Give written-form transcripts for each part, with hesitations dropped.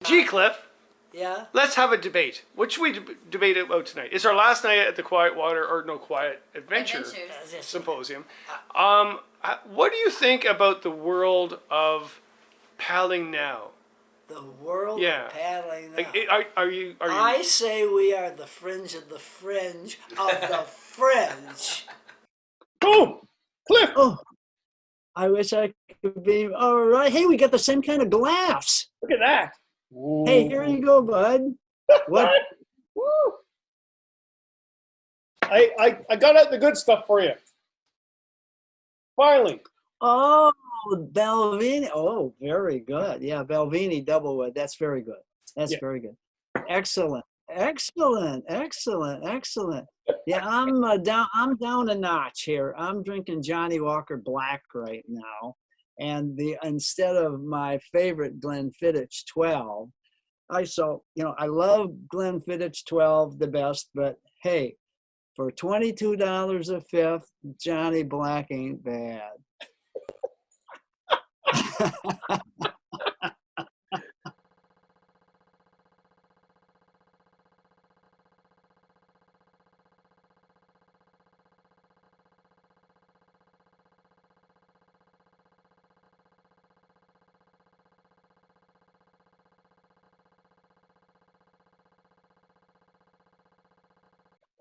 Gee, Cliff, Yeah. let's have a debate. What should we debate about tonight? It's our last night at the Quiet Water, or no, Quiet Adventure Symposium. What do you think about the world of paddling now? The world Yeah. of paddling now. Like, are you? I say we are the fringe of the fringe of the fringe. Boom, Cliff. Oh, I wish I could be. All right. Hey, we got the same kind of glass. Look at that. Hey, here you go, bud. What? Woo. I got out the good stuff for you. Finally. Oh, Bellvin. Oh, very good. Yeah, Bellvini double wood. That's very good. That's very good. Excellent. Excellent. Excellent. Excellent. Yeah, I'm down a notch here. I'm drinking Johnny Walker Black right now, and instead of my favorite Glenfiddich 12, I love Glenfiddich 12 the best, but hey, for $22 a fifth, Johnny Black ain't bad.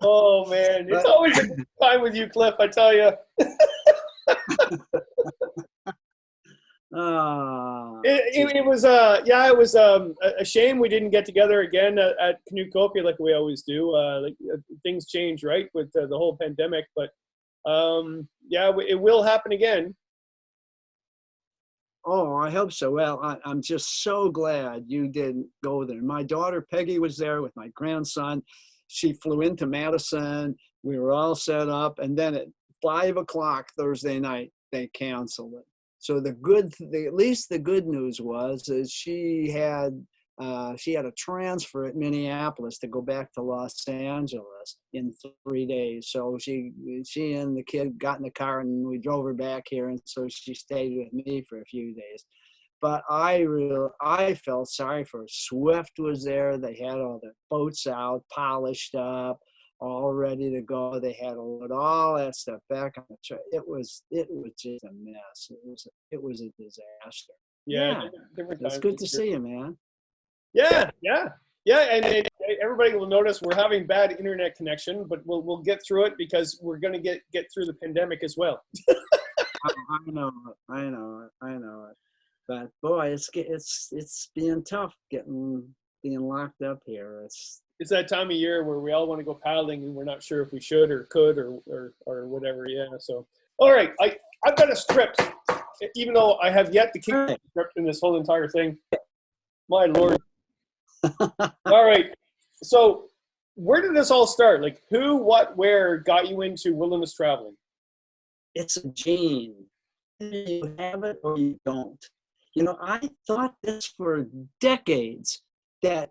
Oh man, it's always a good time with you, Cliff. I tell you. It was a shame we didn't get together again at Canoecopia like we always do. Things change, right, with the whole pandemic, but it will happen again. Oh, I hope so. Well, I'm just so glad you didn't go there. My daughter Peggy was there with my grandson. She flew into Madison. We were all set up, and then at 5 o'clock Thursday night they canceled it. So at least the good news was is she had a transfer at Minneapolis to go back to Los Angeles in 3 days. So she and the kid got in the car and we drove her back here, and so she stayed with me for a few days. But I felt sorry for her. Swift was there. They had all the boats out, polished up, all ready to go. They had all that stuff back on the truck. It was just a mess. It was a disaster. Yeah. It's good to see you, man. Yeah, and everybody will notice we're having bad internet connection, but we'll get through it because we're going to get through the pandemic as well. I know it. But boy, it's being tough being locked up here. It's that time of year where we all want to go paddling and we're not sure if we should or could or whatever. Yeah. So, all right, I've got a script, even though I have yet to keep the script in this whole entire thing. My Lord. All right. So where did this all start? Like who, what, where got you into wilderness traveling? It's a gene. You have it or you don't. I thought this for decades that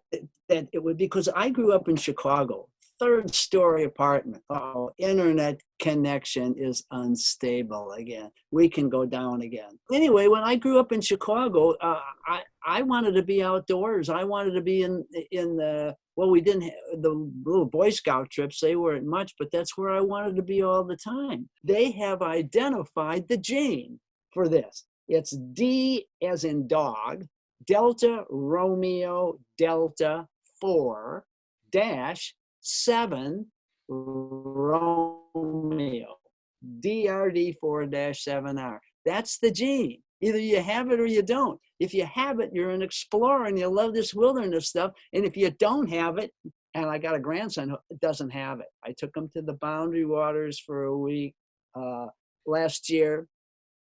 it would, because I grew up in Chicago, 3rd-story apartment. Oh, internet connection is unstable again. We can go down again. Anyway, when I grew up in Chicago, I wanted to be outdoors. I wanted to be in the, well, we didn't have the little Boy Scout trips. They weren't much, but that's where I wanted to be all the time. They have identified the gene for this. It's D as in dog, Delta Romeo Delta 4 dash 7 Romeo, DRD4-7R. That's the gene. Either you have it or you don't. If you have it, you're an explorer and you love this wilderness stuff. And if you don't have it, and I got a grandson who doesn't have it. I took him to the Boundary Waters for a week last year.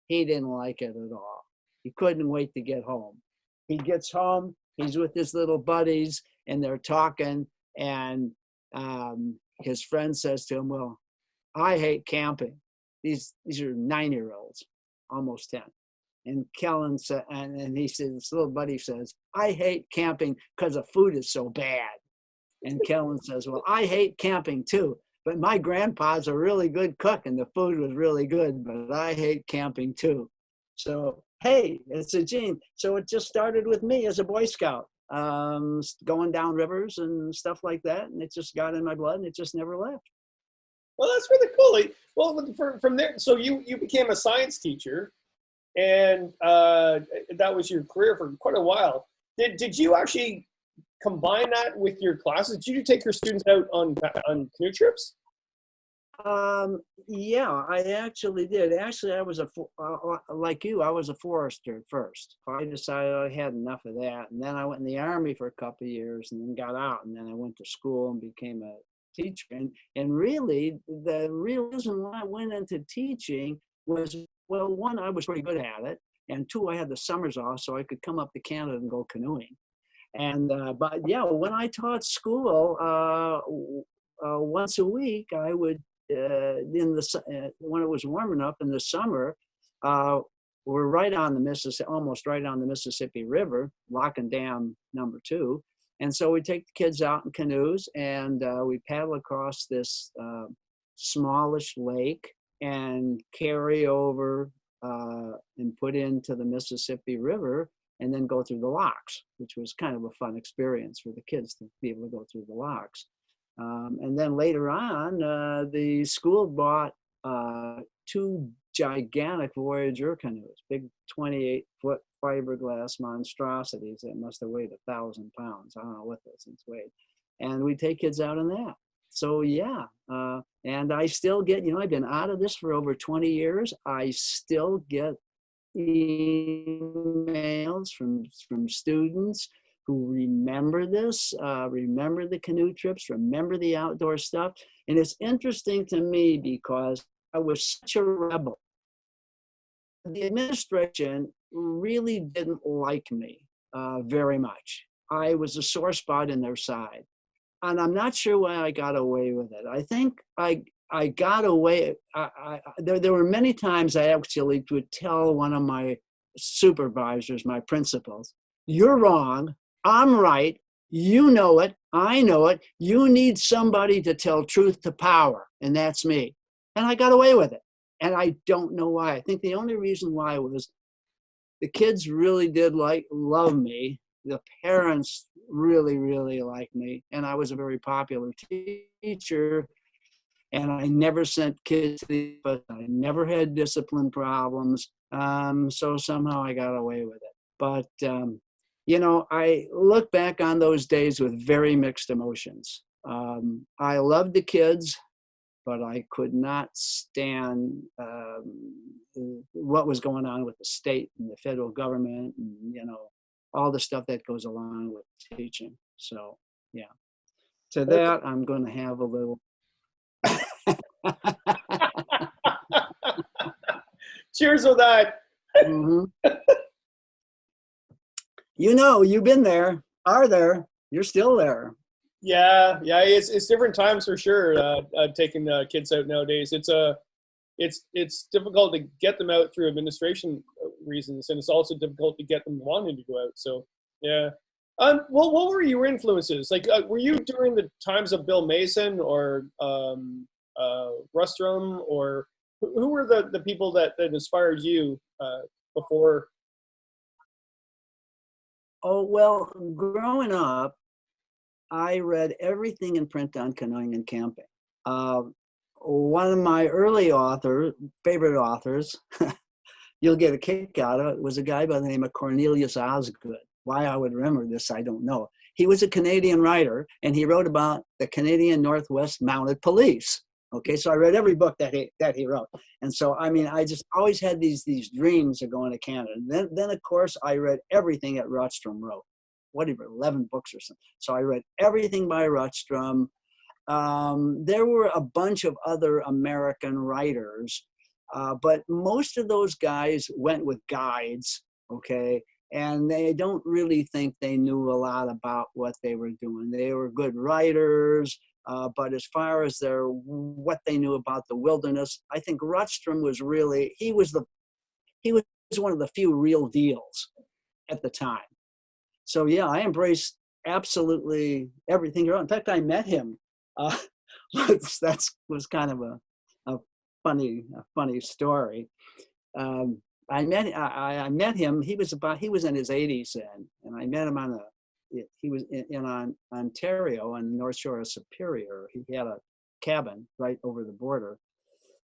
He didn't like it at all. He couldn't wait to get home. He gets home, he's with his little buddies, and they're talking, and his friend says to him, well, I hate camping. These are 9-year-olds, almost 10. And Kellen said, and he said, this little buddy says, I hate camping because the food is so bad. And Kellen says, well, I hate camping too, but my grandpa's a really good cook and the food was really good, but I hate camping too. So, hey, it's a gene. So it just started with me as a Boy Scout. going down rivers and stuff like that. And it just got in my blood and it just never left. Well, that's really cool. Like, well, from there, so you became a science teacher, and that was your career for quite a while. Did you actually combine that with your classes? Did you take your students out on canoe trips? Yeah, I actually did. Actually, I was like you, I was a forester at first. I decided I had enough of that. And then I went in the Army for a couple of years and then got out. And then I went to school and became a teacher. And really, the real reason why I went into teaching was, well, one, I was pretty good at it. And two, I had the summers off so I could come up to Canada and go canoeing. And, but yeah, when I taught school, once a week, I would, when it was warm enough in the summer, we're right on the Mississippi, almost right on the Mississippi River, Lock and Dam number 2. And so we take the kids out in canoes and we paddle across this smallish lake and carry over and put into the Mississippi River and then go through the locks, which was kind of a fun experience for the kids to be able to go through the locks. And then later on, the school bought 2 gigantic Voyager canoes, big 28-foot fiberglass monstrosities that must have weighed 1,000 pounds. I don't know what those things weighed. And we take kids out in that. So yeah, and I still get, I've been out of this for over 20 years. I still get emails from students who remember this, remember the canoe trips, remember the outdoor stuff. And it's interesting to me because I was such a rebel. The administration really didn't like me very much. I was a sore spot in their side. And I'm not sure why I got away with it. I think I got away. There were many times I actually would tell one of my supervisors, my principals, "You're wrong. I'm right. You know it. I know it. You need somebody to tell truth to power, and that's me." And I got away with it. And I don't know why. I think the only reason why was the kids really did love me. The parents really, really liked me. And I was a very popular teacher. And I never sent kids to the bus. I never had discipline problems. So somehow I got away with it. But, I look back on those days with very mixed emotions. I loved the kids, but I could not stand what was going on with the state and the federal government and, all the stuff that goes along with teaching. So, yeah. To that, I'm going to have a little. Cheers with that. Mm-hmm. You've been there, are there, you're still there. Yeah, it's different times for sure. Taking kids out nowadays, it's difficult to get them out through administration reasons, and it's also difficult to get them wanting to go out. So yeah. Well, what were your influences? Like, were you during the times of Bill Mason or Rustrum, or who were the people that inspired you before? Oh, well, growing up, I read everything in print on canoeing and camping. One of my early favorite authors, you'll get a kick out of it, was a guy by the name of Cornelius Osgood. Why I would remember this, I don't know. He was a Canadian writer, and he wrote about the Canadian Northwest Mounted Police. Okay, so I read every book that he wrote. And so, I just always had these dreams of going to Canada. And then of course, I read everything that Rustrum wrote. Whatever, 11 books or something. So I read everything by Rustrum. There were a bunch of other American writers, but most of those guys went with guides, okay? And they don't really think they knew a lot about what they were doing. They were good writers, but as far as what they knew about the wilderness, I think Rustrum was really, he was one of the few real deals at the time. So yeah, I embraced absolutely everything he wrote. In fact, I met him. That was kind of a funny story. I met him. He was in his 80s then, and I met him on he was in Ontario on the North Shore of Superior. He had a cabin right over the border.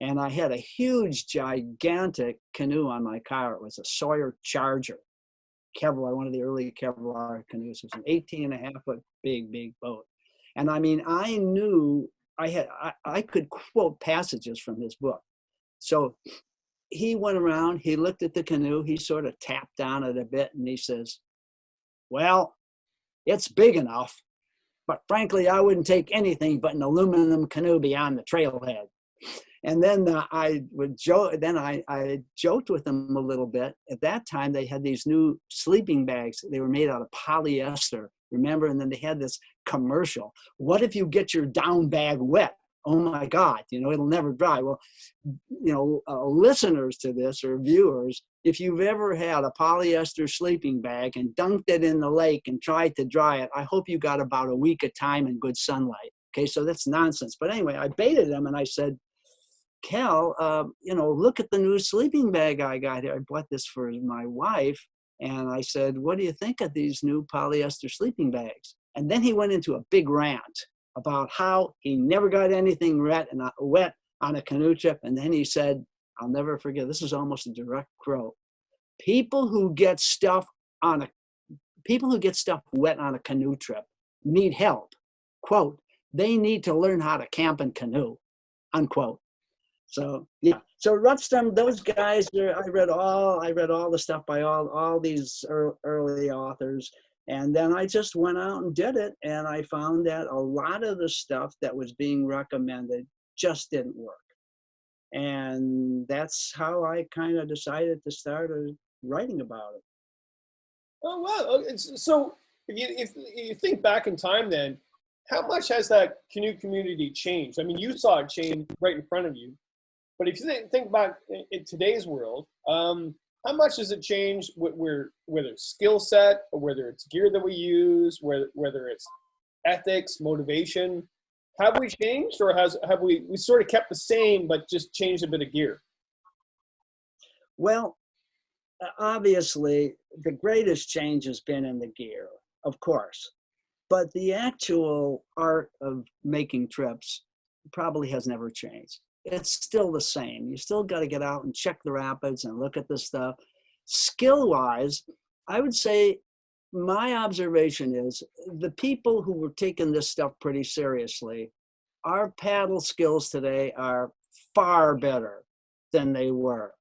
And I had a huge, gigantic canoe on my car. It was a Sawyer Charger, Kevlar, one of the early Kevlar canoes. It was an 18.5-foot big boat. And I mean, I knew I could quote passages from his book. So he went around, he looked at the canoe, he sort of tapped on it a bit, and he says, well, it's big enough, but frankly, I wouldn't take anything but an aluminum canoe beyond the trailhead. And then I joked with him a little bit. At that time, they had these new sleeping bags. They were made out of polyester, remember? And then they had this commercial. What if you get your down bag wet? Oh my God, it'll never dry. Well, listeners to this or viewers, if you've ever had a polyester sleeping bag and dunked it in the lake and tried to dry it, I hope you got about a week of time in good sunlight. Okay, so that's nonsense. But anyway, I baited him and I said, Cal, look at the new sleeping bag I got here. I bought this for my wife. And I said, what do you think of these new polyester sleeping bags? And then he went into a big rant about how he never got anything wet on a canoe trip. And then he said, I'll never forget, this is almost a direct quote. People who get stuff wet on a canoe trip need help. Quote, they need to learn how to camp and canoe, unquote. So yeah, so Rutstrom, those guys, I read all the stuff by all these early authors, and then I just went out and did it, and I found that a lot of the stuff that was being recommended just didn't work, and that's how I kind of decided to start writing about it. Oh wow! So if you think back in time, then how much has that canoe community changed? I mean, you saw it change right in front of you. But if you think back in today's world, how much has it changed? Whether it's skill set, or whether it's gear that we use, whether it's ethics, motivation, have we changed, or have we sort of kept the same but just changed a bit of gear? Well, obviously, the greatest change has been in the gear, of course, but the actual art of making trips probably has never changed. It's still the same. You still got to get out and check the rapids and look at the stuff. Skill-wise, I would say my observation is the people who were taking this stuff pretty seriously, our paddle skills today are far better than they were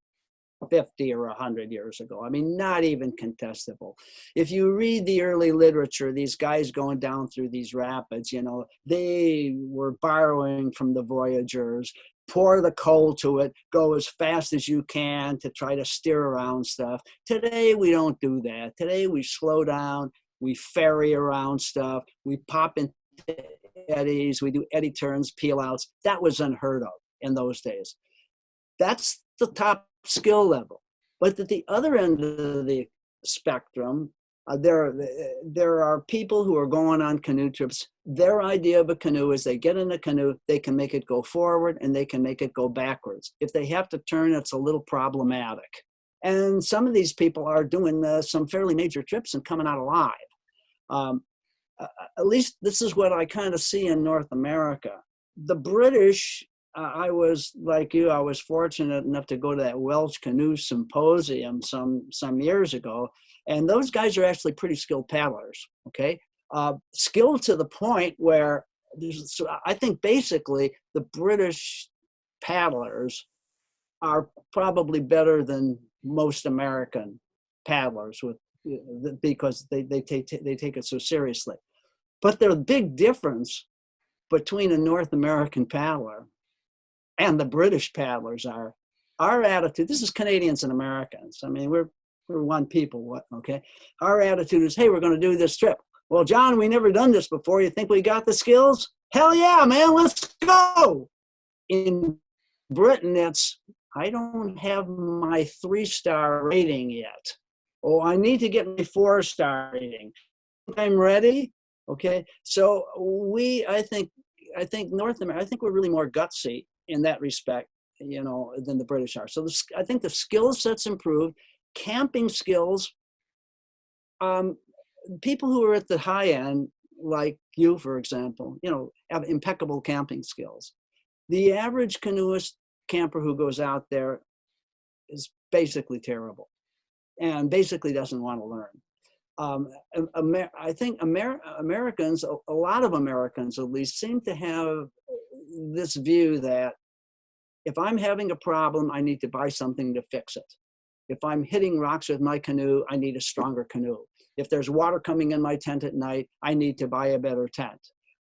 50 or 100 years ago. I mean, not even contestable. If you read the early literature, these guys going down through these rapids, they were borrowing from the voyageurs, pour the coal to it, go as fast as you can to try to steer around stuff. Today, we don't do that. Today, we slow down, we ferry around stuff, we pop into eddies, we do eddy turns, peel outs. That was unheard of in those days. That's the top skill level. But at the other end of the spectrum, there are people who are going on canoe trips. Their idea of a canoe is they get in a canoe, they can make it go forward and they can make it go backwards. If they have to turn, it's a little problematic. And some of these people are doing some fairly major trips and coming out alive. At least this is what I kind of see in North America. The British, I was like you, I was fortunate enough to go to that Welsh Canoe Symposium some years ago, and those guys are actually pretty skilled paddlers, okay? Skilled to the point where I think basically the British paddlers are probably better than most American paddlers because they take it so seriously. But the big difference between a North American paddler and the British paddlers are our attitude. This is Canadians and Americans. I mean, we're one people, okay? Our attitude is, hey, we're going to do this trip. Well, John, we never done this before. You think we got the skills? Hell yeah, man, let's go. In Britain, it's, I don't have my 3-star rating yet. Oh, I need to get my 4-star rating. I'm ready. Okay. So I think North America, I think we're really more gutsy in that respect, than the British are. So I think the skill set's improved. Camping skills, people who are at the high end, like you, for example, have impeccable camping skills. The average canoeist camper who goes out there is basically terrible and basically doesn't want to learn. I think Americans, a lot of Americans at least, seem to have this view that if I'm having a problem, I need to buy something to fix it. If I'm hitting rocks with my canoe, I need a stronger canoe. If there's water coming in my tent at night, I need to buy a better tent.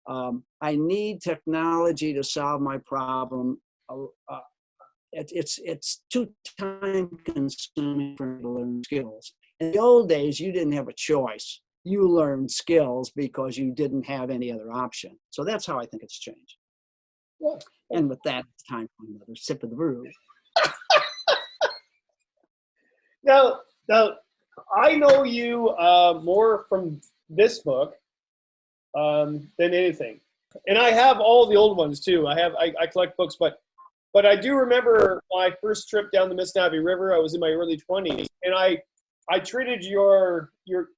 I need technology to solve my problem. It's too time consuming for me to learn skills. In the old days, you didn't have a choice. You learned skills because you didn't have any other option. So that's how I think it's changed. Yeah. And with that, it's time for another sip of the brew. Now, I know you more from this book than anything, and I have all the old ones too. I collect books, but I do remember my first trip down the Mississippi River. I was in my early 20s, and I treated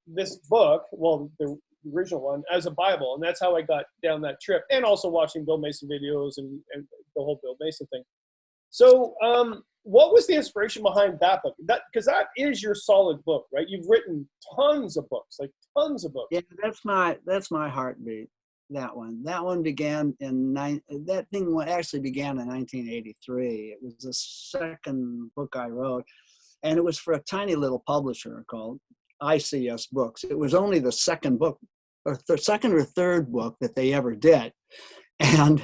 this book, well, the original one, as a Bible, and that's how I got down that trip, and also watching Bill Mason videos and the whole Bill Mason thing. So, what was the inspiration behind that book? Because that is your solid book, right? You've written tons of books, like tons of books. Yeah, that's my heartbeat. That one began that thing actually began in 1983. It was the second book I wrote, and it was for a tiny little publisher called ICS Books. It was only the second book, or second or third book that they ever did, and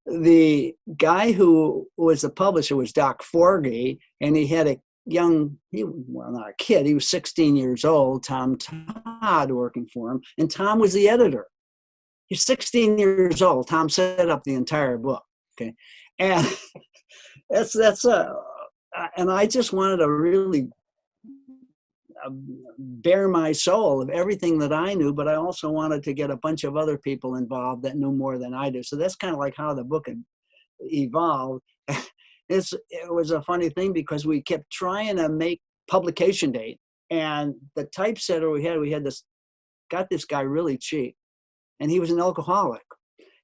the guy who was the publisher was Doc Forgey, and he had not a kid, he was 16 years old, Tom Todd, working for him, and Tom was the editor. He's 16 years old. Tom set up the entire book, okay? And and I just wanted to really bare my soul of everything that I knew, but I also wanted to get a bunch of other people involved that knew more than I do. So that's kind of like how the book had evolved. It was a funny thing because we kept trying to make publication date, and the typesetter we had got this guy really cheap, and he was an alcoholic.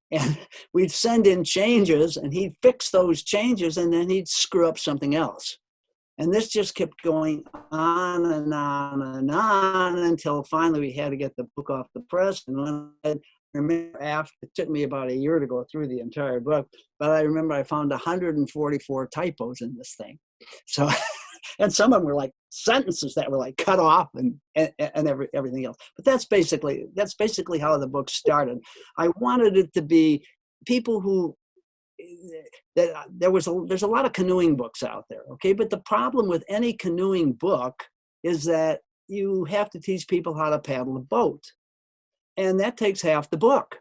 And we'd send in changes, and he'd fix those changes, and then he'd screw up something else. And this just kept going on and on and on until finally we had to get the book off the press. And when I remember, it took me about a year to go through the entire book, but I remember I found 144 typos in this thing. So, and some of them were like sentences that were like cut off and everything else. But that's basically how the book started. I wanted it to be people who, there's a lot of canoeing books out there, okay? But the problem with any canoeing book is that you have to teach people how to paddle a boat, and that takes half the book.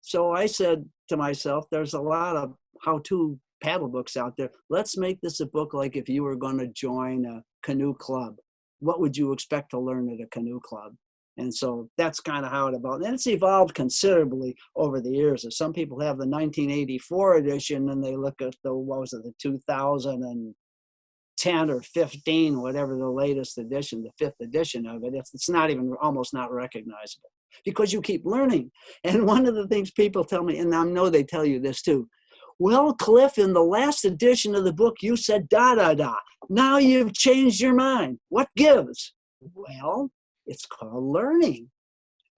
So I said to myself, there's a lot of how-to paddle books out there. Let's make this a book like if you were going to join a canoe club. What would you expect to learn at a canoe club? And so that's kind of how it evolved. And it's evolved considerably over the years. Some people have the 1984 edition, and they look at the 2010 or 15, whatever the latest edition, the 5th edition of it. It's not even, almost not recognizable because you keep learning. And one of the things people tell me, and I know they tell you this too, well, Cliff, in the last edition of the book, you said da, da, da. Now you've changed your mind. What gives? Well, it's called learning.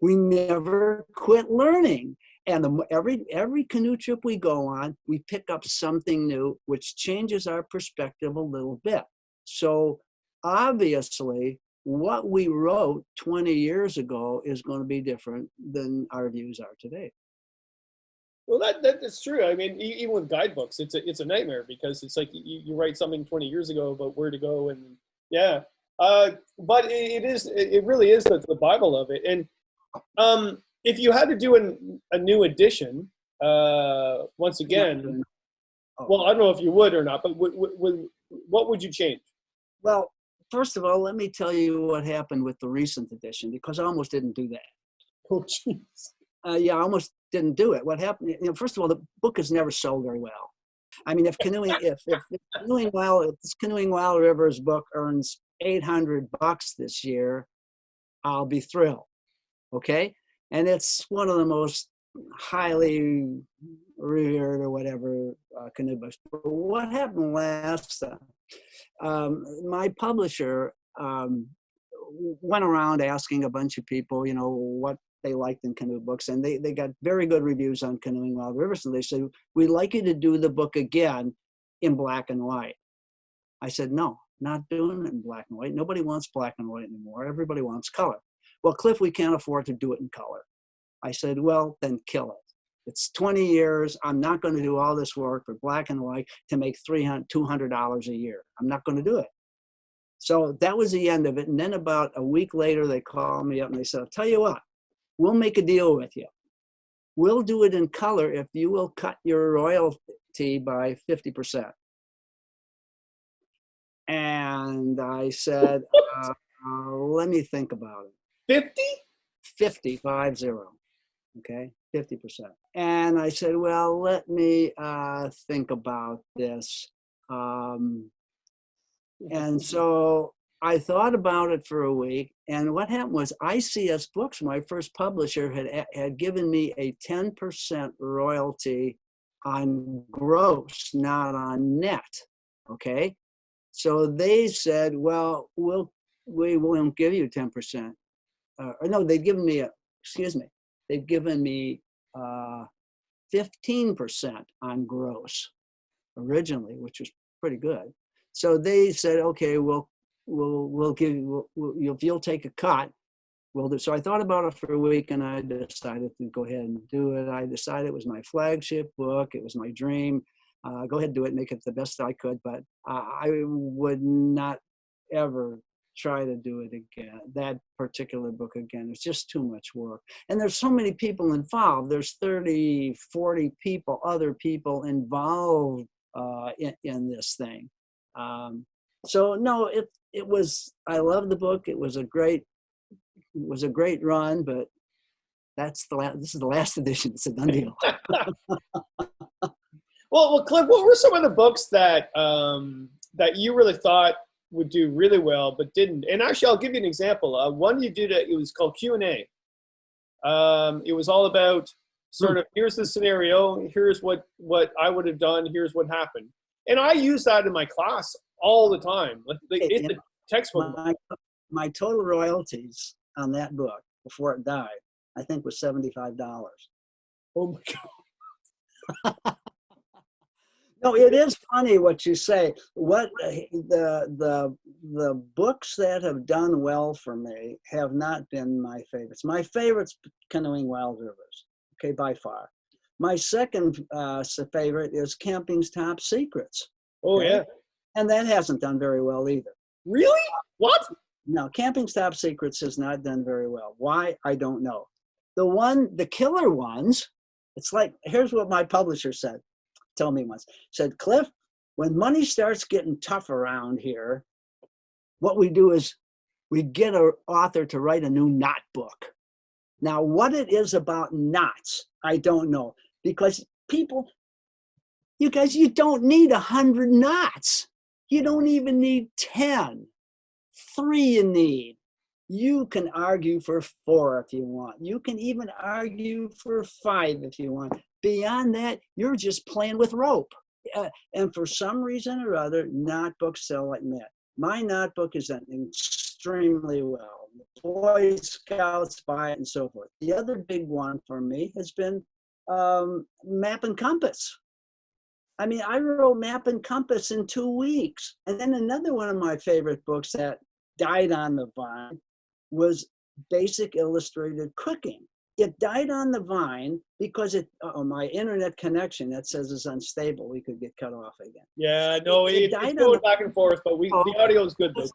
We never quit learning. And every canoe trip we go on, we pick up something new, which changes our perspective a little bit. So obviously, what we wrote 20 years ago is going to be different than our views are today. Well, that's true. I mean, even with guidebooks, it's a nightmare because it's like you write something 20 years ago about where to go, and yeah. But it really is the Bible of it. And if you had to do a new edition, once again, well, I don't know if you would or not, but what would you change? Well, first of all, let me tell you what happened with the recent edition, because I almost didn't do that. Oh, jeez. Yeah, I almost didn't do it. What happened? First of all, the book has never sold very well. I mean, if Canoeing Wild Rivers book earns $800 this year, I'll be thrilled. okay? And it's one of the most highly revered or whatever canoe books. But what happened last time? My publisher went around asking a bunch of people, you know, what they liked in canoe books, and they got very good reviews on Canoeing Wild Rivers. So they said, we'd like you to do the book again in black and white. I said, no, not doing it in black and white. Nobody wants black and white anymore. Everybody wants color. Well, Cliff, we can't afford to do it in color. I said, well, then kill it. It's 20 years. I'm not going to do all this work for black and white to make $200 a year. I'm not going to do it. So that was the end of it. And then about a week later, they called me up and they said, I'll tell you what, we'll make a deal with you. We'll do it in color if you will cut your royalty by 50%. And I said, let me think about it. 50? 50, 50, okay, 50%. And I said, well, let me think about this. And so I thought about it for a week. And what happened was ICS Books, my first publisher, had given me a 10% royalty on gross, not on net, okay? So they said, well, we won't give you 10%. No, they've given me they've given me 15% on gross originally, which was pretty good. So they said, okay, we'll give you, if you'll take a cut, we'll do. So I thought about it for a week and I decided to go ahead and do it. I decided it was my flagship book. It was my dream. Go ahead and do it, make it the best I could. But I would not ever try to do it again, that particular book again. It's just too much work. And there's so many people involved. There's 30, 40 people, other people involved in this thing. So no, it was, I love the book. It was a great run, but this is the last edition. It's a done deal. Well, Cliff, what were some of the books that that you really thought would do really well, but didn't? And actually, I'll give you an example. One you did, it was called Q&A. It was all about sort of, here's the scenario, here's what I would have done, here's what happened. And I use that in my class all the time. It's a textbook. My total royalties on that book before it died, I think, was $75. Oh my God. No, it is funny what you say. What the books that have done well for me have not been my favorites. My favorite's Canoeing Wild Rivers, okay, by far. My second favorite is Camping's Top Secrets. Oh, okay? yeah. And that hasn't done very well either. Really? What? No, Camping's Top Secrets has not done very well. Why? I don't know. The killer ones, it's like, here's what my publisher said. Told me once, said, Cliff, when money starts getting tough around here, what we do is we get an author to write a new knot book. Now, what it is about knots, I don't know, because people, you guys, you don't need 100 knots. You don't even need 10. 3 you need. You can argue for 4 if you want. You can even argue for 5 if you want. Beyond that, you're just playing with rope. And for some reason or other, knot books sell like mad. My knot book is done extremely well. The Boy Scouts buy it and so forth. The other big one for me has been Map and Compass. I mean, I wrote Map and Compass in 2 weeks. And then another one of my favorite books that died on the vine was Basic Illustrated Cooking. It died on the vine because my internet connection that says is unstable. We could get cut off again. Yeah, no, it's going back and forth, but the audio is good though.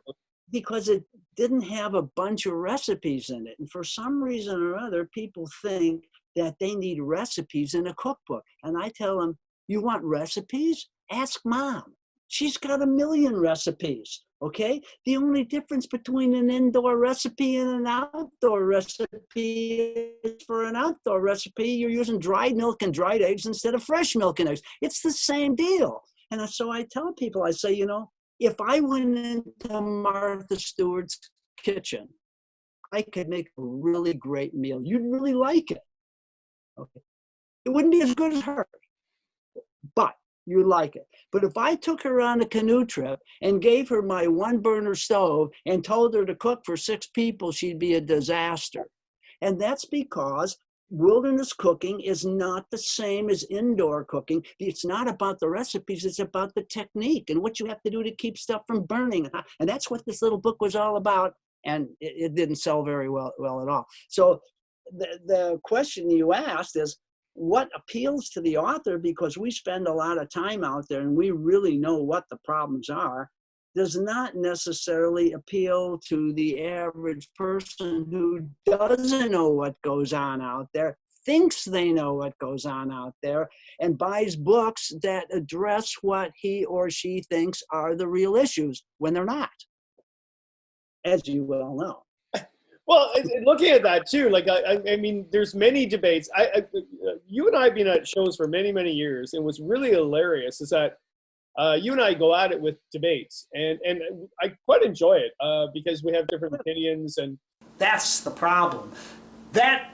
Because it didn't have a bunch of recipes in it. And for some reason or other, people think that they need recipes in a cookbook. And I tell them, you want recipes? Ask Mom. She's got a million recipes, okay? The only difference between an indoor recipe and an outdoor recipe is for an outdoor recipe, you're using dried milk and dried eggs instead of fresh milk and eggs. It's the same deal. And so I tell people, I say, you know, if I went into Martha Stewart's kitchen I could make a really great meal. You'd really like it. Okay. It wouldn't be as good as hers, but you like it. But if I took her on a canoe trip and gave her my 1-burner stove and told her to cook for 6 people, she'd be a disaster. And that's because wilderness cooking is not the same as indoor cooking. It's not about the recipes, it's about the technique and what you have to do to keep stuff from burning. And that's what this little book was all about. And it didn't sell very well at all. So the question you asked is, what appeals to the author, because we spend a lot of time out there and we really know what the problems are, does not necessarily appeal to the average person who doesn't know what goes on out there, thinks they know what goes on out there, and buys books that address what he or she thinks are the real issues when they're not, as you well know. Well, looking at that too, like I mean, there's many debates. You and I have been at shows for many, many years, and what's really hilarious is that you and I go at it with debates, and I quite enjoy it because we have different opinions, and that's the problem. That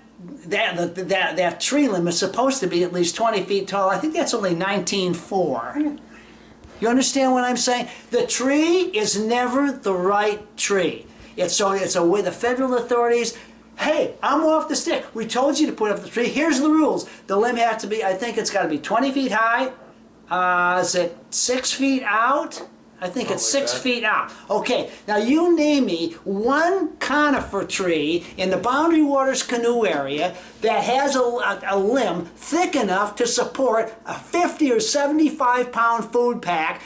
tree limb is supposed to be at least 20 feet tall. I think that's only 19.4. You understand what I'm saying? The tree is never the right tree. It's a way the federal authorities, hey, I'm off the stick. We told you to put up the tree. Here's the rules. The limb has to be, I think it's got to be 20 feet high. Is it 6 feet out? I think it's 6 feet out. Okay, now you name me one conifer tree in the Boundary Waters canoe area that has a limb thick enough to support a 50 or 75 pound food pack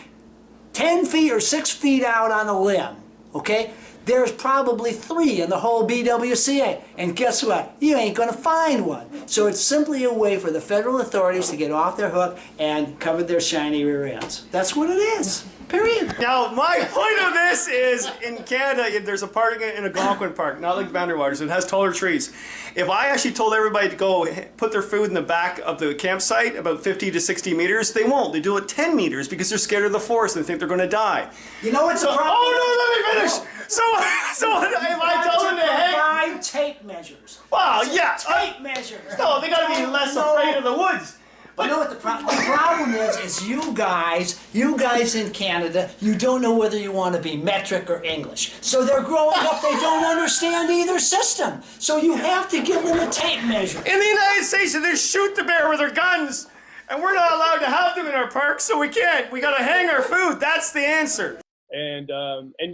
10 feet or 6 feet out on a limb, okay? There's probably 3 in the whole BWCA, and guess what? You ain't gonna find one. So it's simply a way for the federal authorities to get off their hook and cover their shiny rear ends. That's what it is, period. Now, my point of this is, in Canada, there's a park in Algonquin Park, not like Boundary Waters, it has taller trees. If I actually told everybody to go put their food in the back of the campsite, about 50 to 60 meters, they won't. They do it 10 meters because they're scared of the forest and think they're gonna die. You know what's the problem? Oh no, let me finish! So if I tell them to hang... Provide tape measures. Well, yeah. Tape measures. No, they gotta be less afraid of the woods. But you know what the problem is you guys in Canada, you don't know whether you want to be metric or English. So they're growing up, they don't understand either system. So you have to give them a tape measure. In the United States, they shoot the bear with their guns, and we're not allowed to have them in our parks, so we can't. We gotta hang our food. That's the answer. And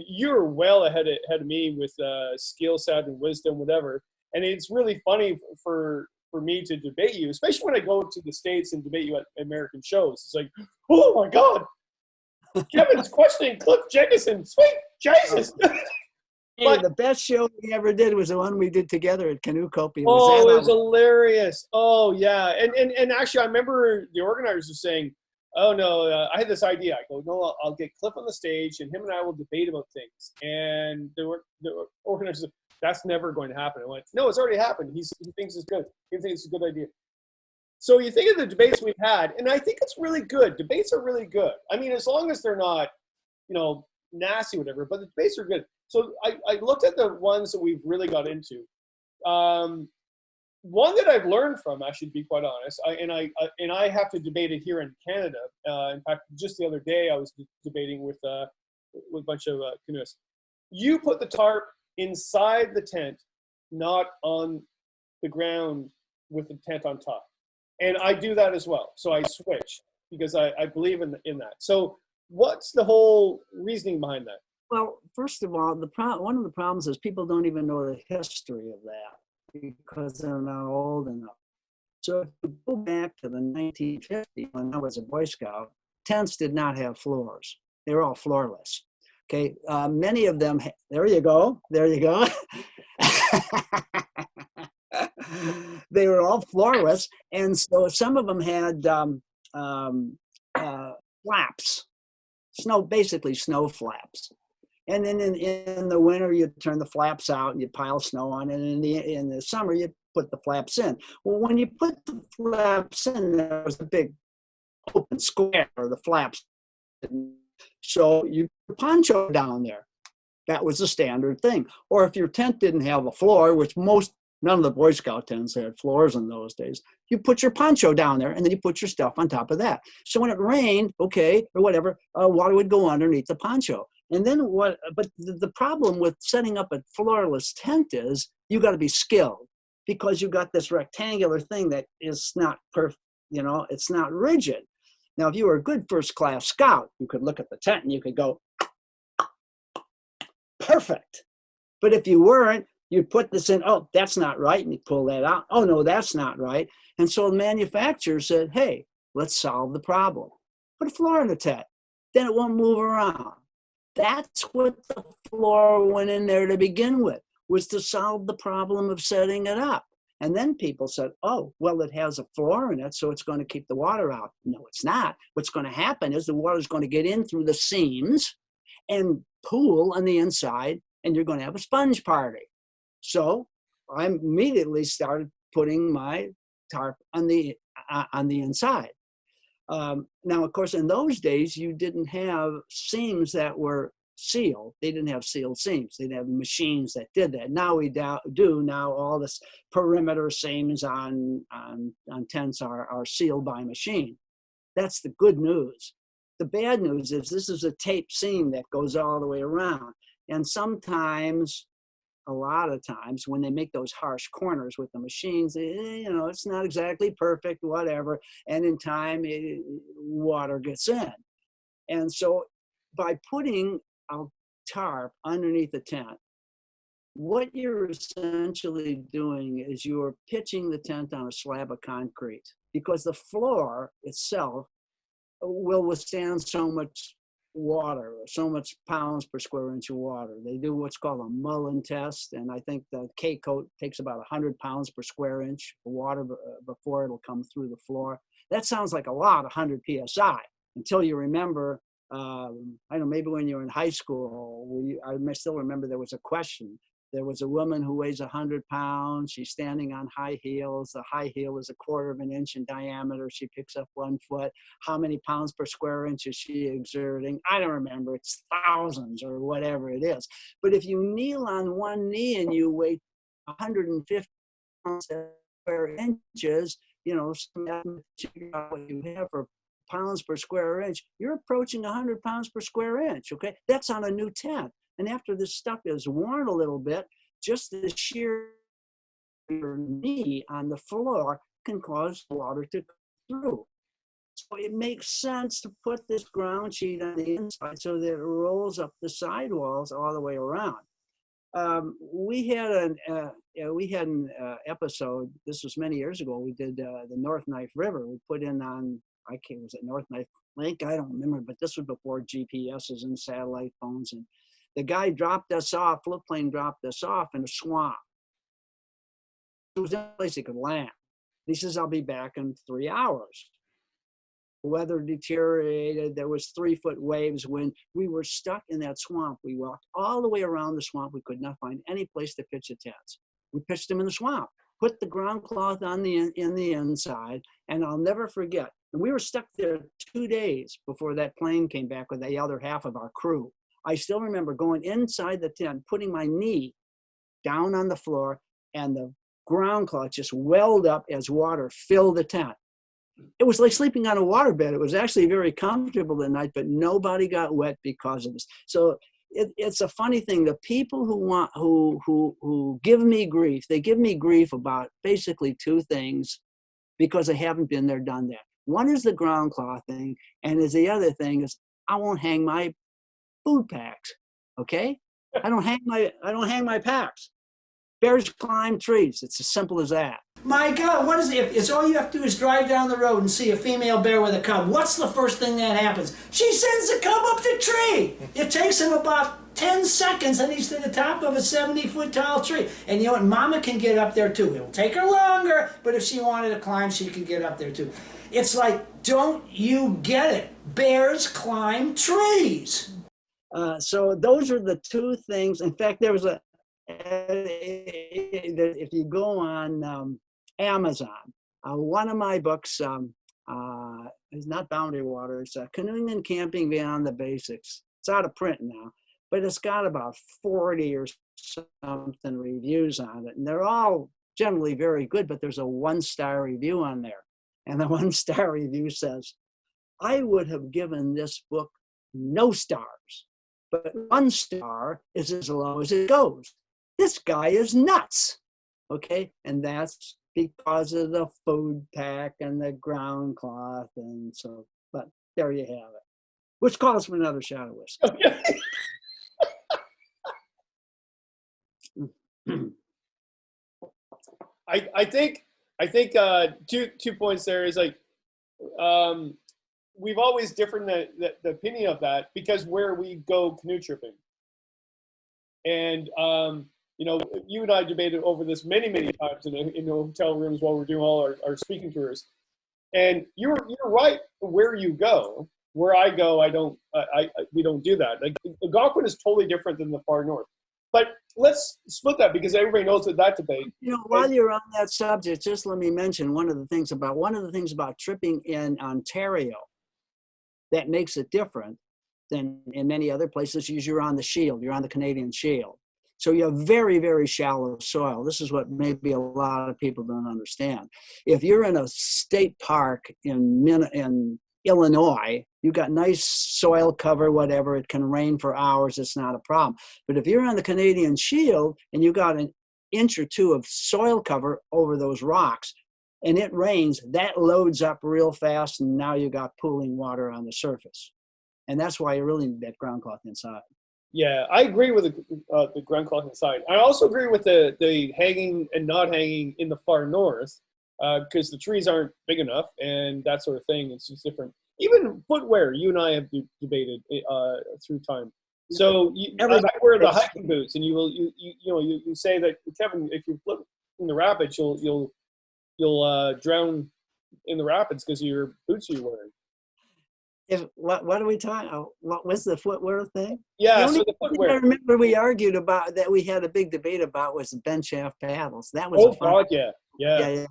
you're well ahead of me with skill set and wisdom, whatever. And it's really funny for me to debate you, especially when I go to the States and debate you at American shows. It's like, oh my God, Kevin's questioning Cliff Jacobson. Sweet Jesus. Hey, the best show we ever did was the one we did together at Canoe Copy. Oh, it was hilarious. Oh yeah, and actually, I remember the organizers were saying, "Oh no, I had this idea." I go, "No, I'll get Cliff on the stage, and him and I will debate about things." And the organizers, "That's never going to happen." I went, "No, it's already happened. He thinks it's good. He thinks it's a good idea." So you think of the debates we've had, and I think it's really good. Debates are really good. I mean, as long as they're not, nasty or whatever, but the debates are good. So I looked at the ones that we've really got into. One that I've learned from, I should be quite honest, and I have to debate it here in Canada. In fact, just the other day I was debating with a bunch of canoeists. You put the tarp inside the tent, not on the ground with the tent on top. And I do that as well. So I switch because I believe in that. So what's the whole reasoning behind that? Well, first of all, one of the problems is people don't even know the history of that because they're not old enough. So if you go back to the 1950s, when I was a Boy Scout, tents did not have floors. They were all floorless. Okay, many of them, there you go. They were all floorless, and so some of them had flaps, basically snow flaps. And then in the winter, you turn the flaps out and you pile snow on it. And in the summer, you put the flaps in. Well, when you put the flaps in, there was a big open square of the flaps. So you put a poncho down there. That was the standard thing. Or if your tent didn't have a floor, which none of the Boy Scout tents had floors in those days, you put your poncho down there and then you put your stuff on top of that. So when it rained, okay, or whatever, water would go underneath the poncho. And then but the problem with setting up a floorless tent is you got to be skilled, because you got this rectangular thing that is not perfect, it's not rigid. Now, if you were a good first class scout, you could look at the tent and you could go, perfect. But if you weren't, you'd put this in, oh, that's not right, and you pull that out. Oh, no, that's not right. And so the manufacturer said, hey, let's solve the problem. Put a floor in the tent. Then it won't move around. That's what the floor went in there to begin with, was to solve the problem of setting it up. And then people said, oh, well, it has a floor in it, so it's going to keep the water out. No, it's not. What's going to happen is the water is going to get in through the seams and pool on the inside, and you're going to have a sponge party. So I immediately started putting my tarp on the inside. Now, of course, in those days, you didn't have seams that were sealed. They didn't have sealed seams. They didn't have machines that did that. Now we do. Now all this perimeter seams on tents are sealed by machine. That's the good news. The bad news is this is a tape seam that goes all the way around. And sometimes, a lot of times, when they make those harsh corners with the machines, it's not exactly perfect, whatever. And in time, water gets in. And so by putting a tarp underneath the tent, what you're essentially doing is you're pitching the tent on a slab of concrete, because the floor itself will withstand so much water, so much pounds per square inch of water. They do what's called a Mullen test, and I think the K-coat takes about 100 pounds per square inch of water before it'll come through the floor. That sounds like a lot, 100 psi, until you remember, I don't know, maybe when you were in high school, I still remember there was a question. There was a woman who weighs 100 pounds. She's standing on high heels. The high heel is 1/4 of an inch in diameter. She picks up 1 foot. How many pounds per square inch is she exerting? I don't remember. It's thousands or whatever it is. But if you kneel on one knee and you weigh 150 pounds per square inches, what you have for pounds per square inch, you're approaching 100 pounds per square inch, okay? That's on a new tent. And after this stuff is worn a little bit, just the sheer knee on the floor can cause water to come through. So it makes sense to put this ground sheet on the inside so that it rolls up the sidewalls all the way around. We had an episode, this was many years ago, we did the North Knife River. We put in on, was it North Knife Lake? I don't remember, but this was before GPSs and satellite phones. And the guy dropped us off, float plane dropped us off in a swamp. It was the only place he could land. He says, I'll be back in 3 hours. The weather deteriorated. There was 3-foot waves. When we were stuck in that swamp, we walked all the way around the swamp. We could not find any place to pitch the tents. We pitched them in the swamp, put the ground cloth on in the inside, and I'll never forget. And we were stuck there 2 days before that plane came back with the other half of our crew. I still remember going inside the tent, putting my knee down on the floor, and the ground cloth just welled up as water filled the tent. It was like sleeping on a waterbed. It was actually very comfortable at night, but nobody got wet because of this. So it's a funny thing. The people who give me grief, they give me grief about basically 2 things because I haven't been there, done that. One is the ground cloth thing, and the other thing is I won't hang my food packs. Okay, I don't hang my packs. Bears climb trees. It's as simple as that. My God, what is it? It's all you have to do is drive down the road and see a female bear with a cub. What's the first thing that happens? She sends the cub up the tree. It takes him about 10 seconds and he's to the top of a 70-foot tall tree. And you know what? Mama can get up there too. It'll take her longer, but if she wanted to climb, she could get up there too. It's like, don't you get it? Bears climb trees. So those are the 2 things. In fact, there was if you go on Amazon, one of my books is not Boundary Waters, Canoeing and Camping Beyond the Basics. It's out of print now, but it's got about 40 or something reviews on it. And they're all generally very good, but there's a 1-star review on there. And the 1-star review says, I would have given this book no stars, but 1 star is as low as it goes. This guy is nuts. Okay. And that's because of the food pack and the ground cloth. And so, but there you have it, which calls for another shot of whiskey. I think 2 points there is like, we've always different the opinion of that because where we go canoe tripping. And, you know, you and I debated over this many times in the hotel rooms while we're doing all our speaking tours. And you're right where you go. Where I go, we don't do that. Like Algonquin is totally different than the far north. But let's split that because everybody knows that debate. You know, while you're on that subject, just let me mention one of the things about tripping in Ontario that makes it different than in many other places is you're on the Shield, you're on the Canadian Shield. So you have very, very shallow soil. This is what maybe a lot of people don't understand. If you're in a state park in Illinois, you've got nice soil cover, whatever, it can rain for hours, it's not a problem. But if you're on the Canadian Shield and you got an inch or two of soil cover over those rocks and it rains, that loads up real fast and now you got pooling water on the surface. And that's why you really need that ground cloth inside. Yeah, I agree with the ground cloth inside. I also agree with the hanging and not hanging in the far north because the trees aren't big enough and that sort of thing. It's just different. Even footwear, you and I have debated through time. So I wear the hiking boots, and you say that, Kevin, if you flip in the rapids, you'll drown in the rapids because of your boots you're wearing. What are we talking? What was the footwear thing? Yeah, so the footwear. I remember we argued about that. We had a big debate about was the bent shaft paddles. That was God, yeah.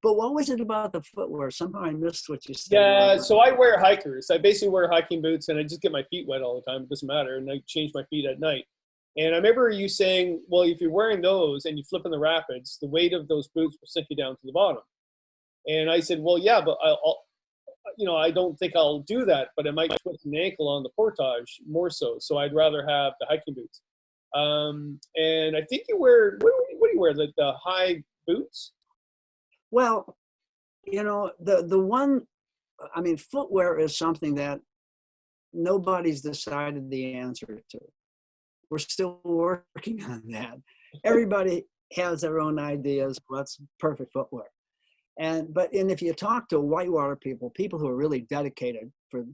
But what was it about the footwear? Somehow I missed what you said. Yeah, so I wear hikers. I basically wear hiking boots, and I just get my feet wet all the time. It doesn't matter, and I change my feet at night. And I remember you saying, well, if you're wearing those and you flip in the rapids, the weight of those boots will sink you down to the bottom. And I said, well, yeah, but I don't think I'll do that, but I might twist an ankle on the portage more so. So I'd rather have the hiking boots. And I think you wear, what do you wear? The high boots? Well, the one, footwear is something that nobody's decided the answer to. We're still working on that. Everybody has their own ideas. What's perfect footwear? But if you talk to whitewater people who are really dedicated for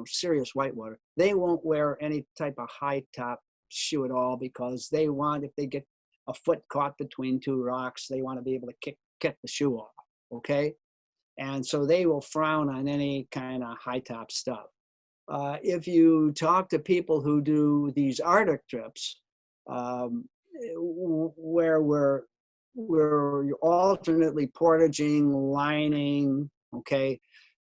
serious whitewater, they won't wear any type of high top shoe at all because they want, if they get a foot caught between two rocks, they want to be able to kick the shoe off. Okay, and so they will frown on any kind of high top stuff. If you talk to people who do these Arctic trips, where we're alternately portaging, lining, okay?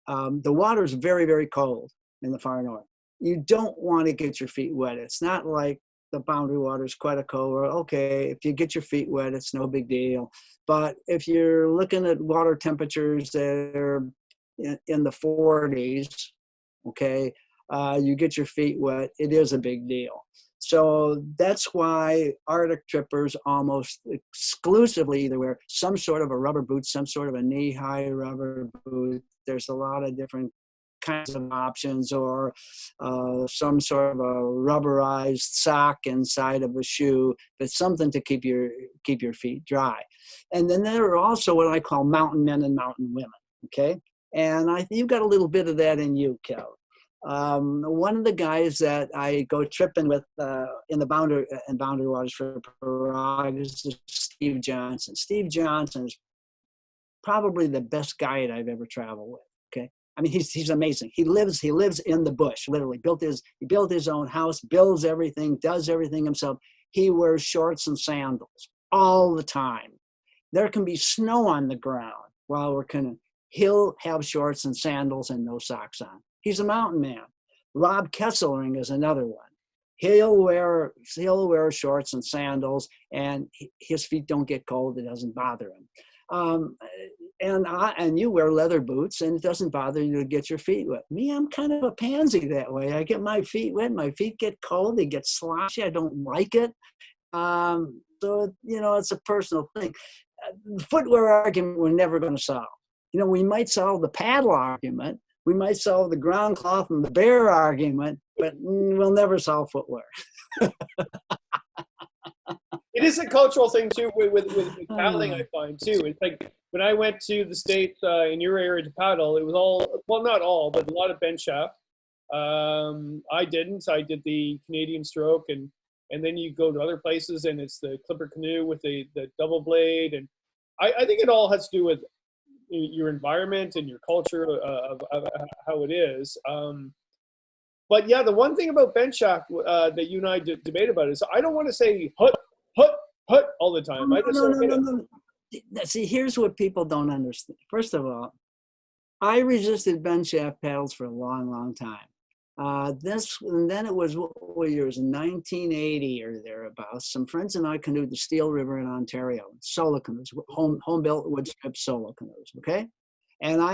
The water is very, very cold in the far north. You don't want to get your feet wet. It's not like the boundary waters, Quetico, or okay, if you get your feet wet, it's no big deal. But if you're looking at water temperatures that are in the 40s, okay, you get your feet wet, it is a big deal. So that's why Arctic trippers almost exclusively either wear some sort of a rubber boot, some sort of a knee-high rubber boot. There's a lot of different kinds of options, or some sort of a rubberized sock inside of a shoe, but something to keep your feet dry. And then there are also what I call mountain men and mountain women, okay? And you've got a little bit of that in you, Kel. One of the guys that I go tripping with in the boundary waters for Parag is Steve Johnson. Steve Johnson is probably the best guide I've ever traveled with. Okay, I mean he's amazing. He lives in the bush. Literally he built his own house, builds everything, does everything himself. He wears shorts and sandals all the time. There can be snow on the ground while we're canoeing. He'll have shorts and sandals and no socks on. He's a mountain man. Rob Kesselring is another one. He'll wear shorts and sandals, and his feet don't get cold. It doesn't bother him. And you wear leather boots, and it doesn't bother you to get your feet wet. Me, I'm kind of a pansy that way. I get my feet wet. My feet get cold. They get sloshy. I don't like it. So, you know, it's a personal thing. The footwear argument we're never going to solve. You know, we might solve the paddle argument. We might solve the ground cloth and the bear argument, but we'll never solve footwear. It is a cultural thing too with paddling, I find too. It's like when I went to the States in your area to paddle, it was all, well, not all, but a lot of bent shaft. I didn't. I did the Canadian stroke, and then you go to other places and it's the clipper canoe with the double blade. And I think it all has to do with your environment and your culture of how it is. But yeah, the one thing about bent shaft that you and I debate about is I don't want to say hut all the time. No. See, here's what people don't understand. First of all, I resisted bent shaft paddles for a long, long time. And then it was, what year was it, 1980 or thereabouts. Some friends and I canoed the Steel River in Ontario, solo canoes, home-built wood strip solo canoes, okay? And I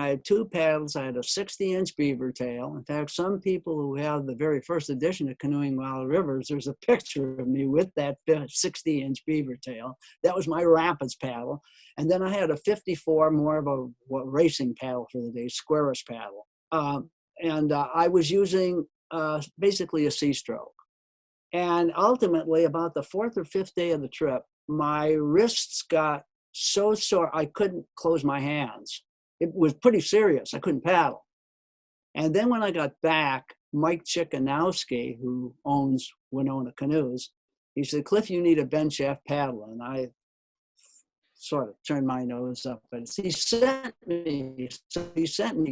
had two paddles. I had a 60-inch beaver tail. In fact, some people who have the very first edition of Canoeing Wild Rivers, there's a picture of me with that 60-inch beaver tail. That was my rapids paddle. And then I had a 54, more of a racing paddle for the day, squarish paddle. And I was using basically a C-stroke. And ultimately, about the fourth or fifth day of the trip, my wrists got so sore I couldn't close my hands. It was pretty serious. I couldn't paddle. And then when I got back, Mike Chickanowski, who owns Winona Canoes, he said, "Cliff, you need a bent shaft paddle." And I sort of turned my nose up. But he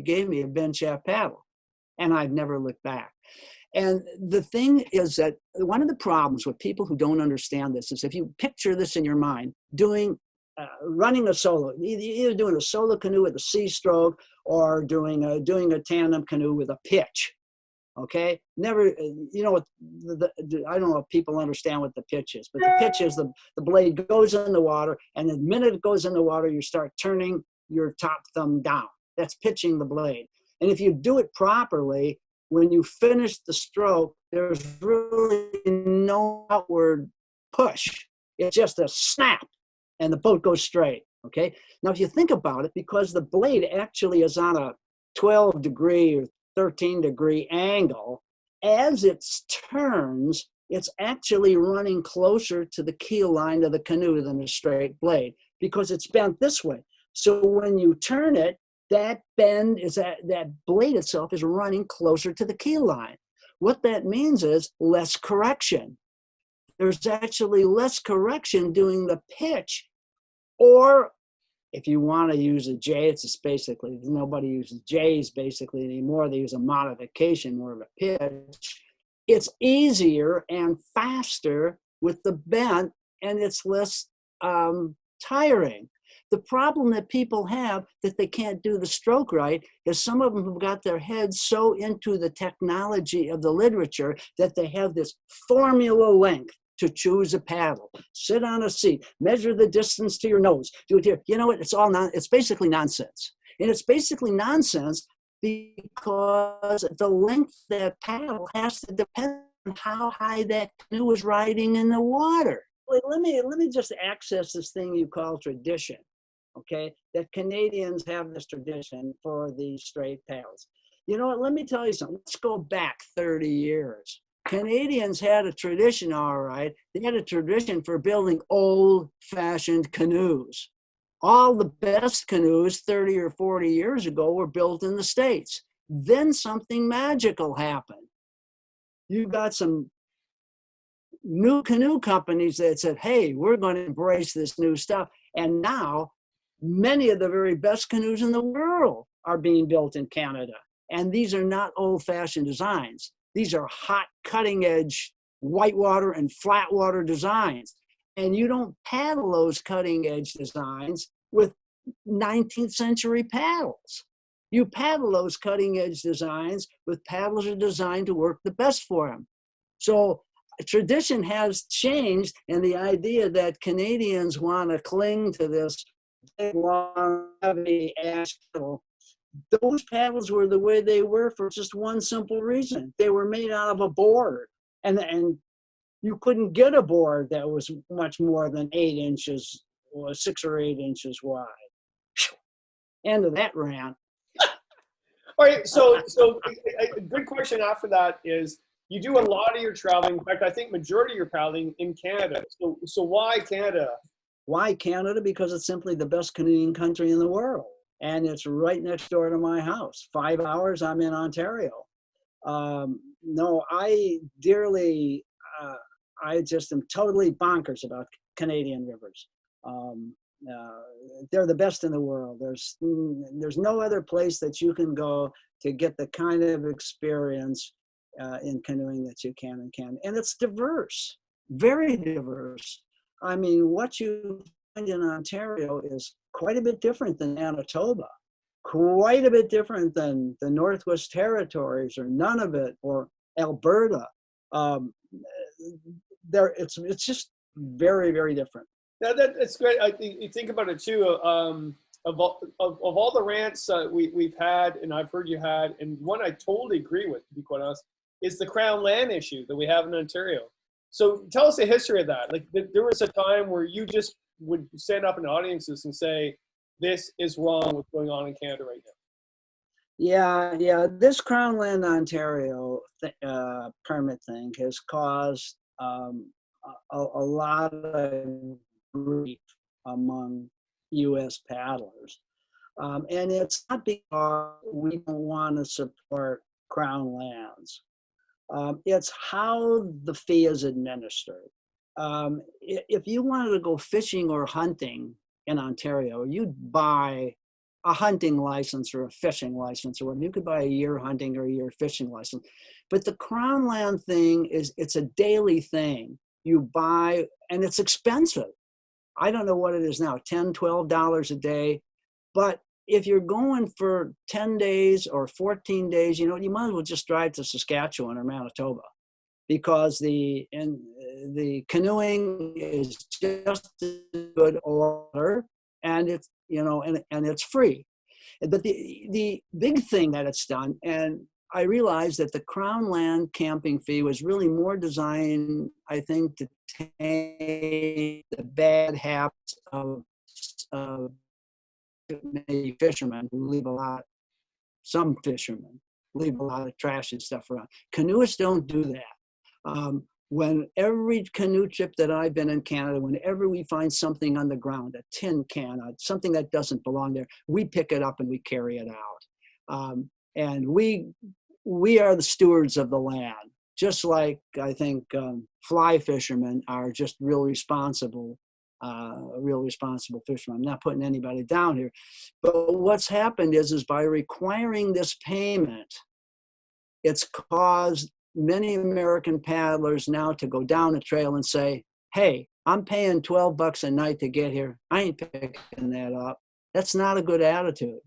gave me a bent shaft paddle. And I've never looked back. And the thing is that one of the problems with people who don't understand this is if you picture this in your mind, running a solo, either doing a solo canoe with a C-stroke or doing a tandem canoe with a pitch, okay? Never, you know what, I don't know if people understand what the pitch is, but the pitch is the blade goes in the water, and the minute it goes in the water, you start turning your top thumb down. That's pitching the blade. And if you do it properly, when you finish the stroke, there's really no outward push. It's just a snap, and the boat goes straight, okay? Now, if you think about it, because the blade actually is on a 12-degree or 13-degree angle, as it turns, it's actually running closer to the keel line of the canoe than a straight blade because it's bent this way. So when you turn it, that blade itself is running closer to the keel line. What that means is less correction. There's actually less correction doing the pitch, or if you want to use a J, it's just basically, nobody uses J's basically anymore. They use a modification, more of a pitch. It's easier and faster with the bent, and it's less tiring. The problem that people have that they can't do the stroke right is some of them have got their heads so into the technology of the literature that they have this formula length to choose a paddle. Sit on a seat, measure the distance to your nose, do it here. You know what? It's basically nonsense. And it's basically nonsense because the length of that paddle has to depend on how high that canoe is riding in the water. Let me just access this thing you call tradition. Okay, that Canadians have this tradition for these straight paddles. You know what, let me tell you something. Let's go back 30 years. Canadians had a tradition, all right. They had a tradition for building old-fashioned canoes. All the best canoes 30 or 40 years ago were built in the States. Then something magical happened. You got some new canoe companies that said, hey, we're going to embrace this new stuff. And now, many of the very best canoes in the world are being built in Canada. And these are not old-fashioned designs. These are hot, cutting-edge whitewater and flatwater designs. And you don't paddle those cutting-edge designs with 19th century paddles. You paddle those cutting-edge designs with paddles that are designed to work the best for them. So tradition has changed, and the idea that Canadians want to cling to this big, long, heavy ash paddle, those paddles were the way they were for just one simple reason. They were made out of a board, and you couldn't get a board that was much more than 8 inches or 6 or 8 inches wide. End of that rant. All right, so a good question after that is, you do a lot of your traveling. In fact, I think majority of your paddling in Canada. So why Canada? Why Canada? Because it's simply the best canoeing country in the world. And it's right next door to my house. 5 hours, I'm in Ontario. No, I dearly, I just am totally bonkers about Canadian rivers. They're the best in the world. There's no other place that you can go to get the kind of experience in canoeing that you can in Canada. And it's diverse, very diverse. I mean, what you find in Ontario is quite a bit different than Manitoba, quite a bit different than the Northwest Territories or Nunavut or Alberta. It's just very, very different. Yeah, that's great. You think about it too. Of all the rants we've had, and I've heard you had, and one I totally agree with, to be quite honest, is the Crown land issue that we have in Ontario. So tell us the history of that. Like, there was a time where you just would stand up in audiences and say, "This is wrong. What's going on in Canada right now?" Yeah. This Crown Land Ontario permit thing has caused a lot of grief among U.S. paddlers. And it's not because we don't want to support Crown lands. It's how the fee is administered. If you wanted to go fishing or hunting in Ontario, you'd buy a hunting license or a fishing license, or you could buy a year hunting or a year fishing license. But the Crown land thing it's a daily thing. You buy, and it's expensive. I don't know what it is now, $10, $12 a day. But if you're going for 10 days or 14 days, you might as well just drive to Saskatchewan or Manitoba, because the canoeing is just as good order, and it's, and it's free. But the big thing that it's done, and I realized that the Crown land camping fee was really more designed, I think, to take the bad habits of maybe fishermen who leave some fishermen leave a lot of trash and stuff around. Canoeists don't do that. When every canoe trip that I've been in Canada, whenever we find something on the ground, a tin can, something that doesn't belong there, we pick it up and we carry it out. And we are the stewards of the land, just like I think fly fishermen are just real responsible fishermen. I'm not putting anybody down here. But what's happened is by requiring this payment, it's caused many American paddlers now to go down the trail and say, "Hey, I'm paying $12 a night to get here. I ain't picking that up." That's not a good attitude.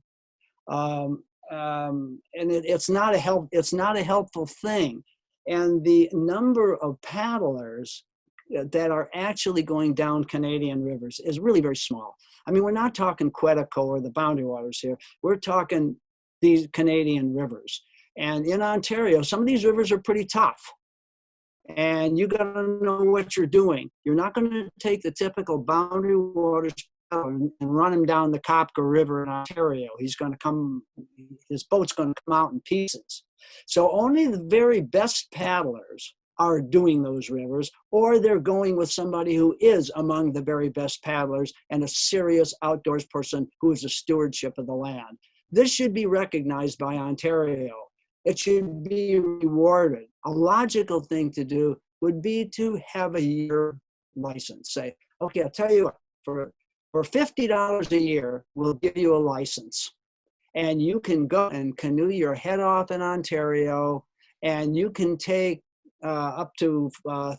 And it's not a helpful thing. And the number of paddlers that are actually going down Canadian rivers is really very small. I mean, we're not talking Quetico or the Boundary Waters here. We're talking these Canadian rivers. And in Ontario, some of these rivers are pretty tough. And you got to know what you're doing. You're not going to take the typical Boundary Waters and run him down the Kopka River in Ontario. His boat's going to come out in pieces. So only the very best paddlers are doing those rivers, or they're going with somebody who is among the very best paddlers and a serious outdoors person who is a stewardship of the land. This should be recognized by Ontario. It should be rewarded. A logical thing to do would be to have a year license. Say, okay, I'll tell you what, for $50 a year, we'll give you a license. And you can go and canoe your head off in Ontario, and you can take up to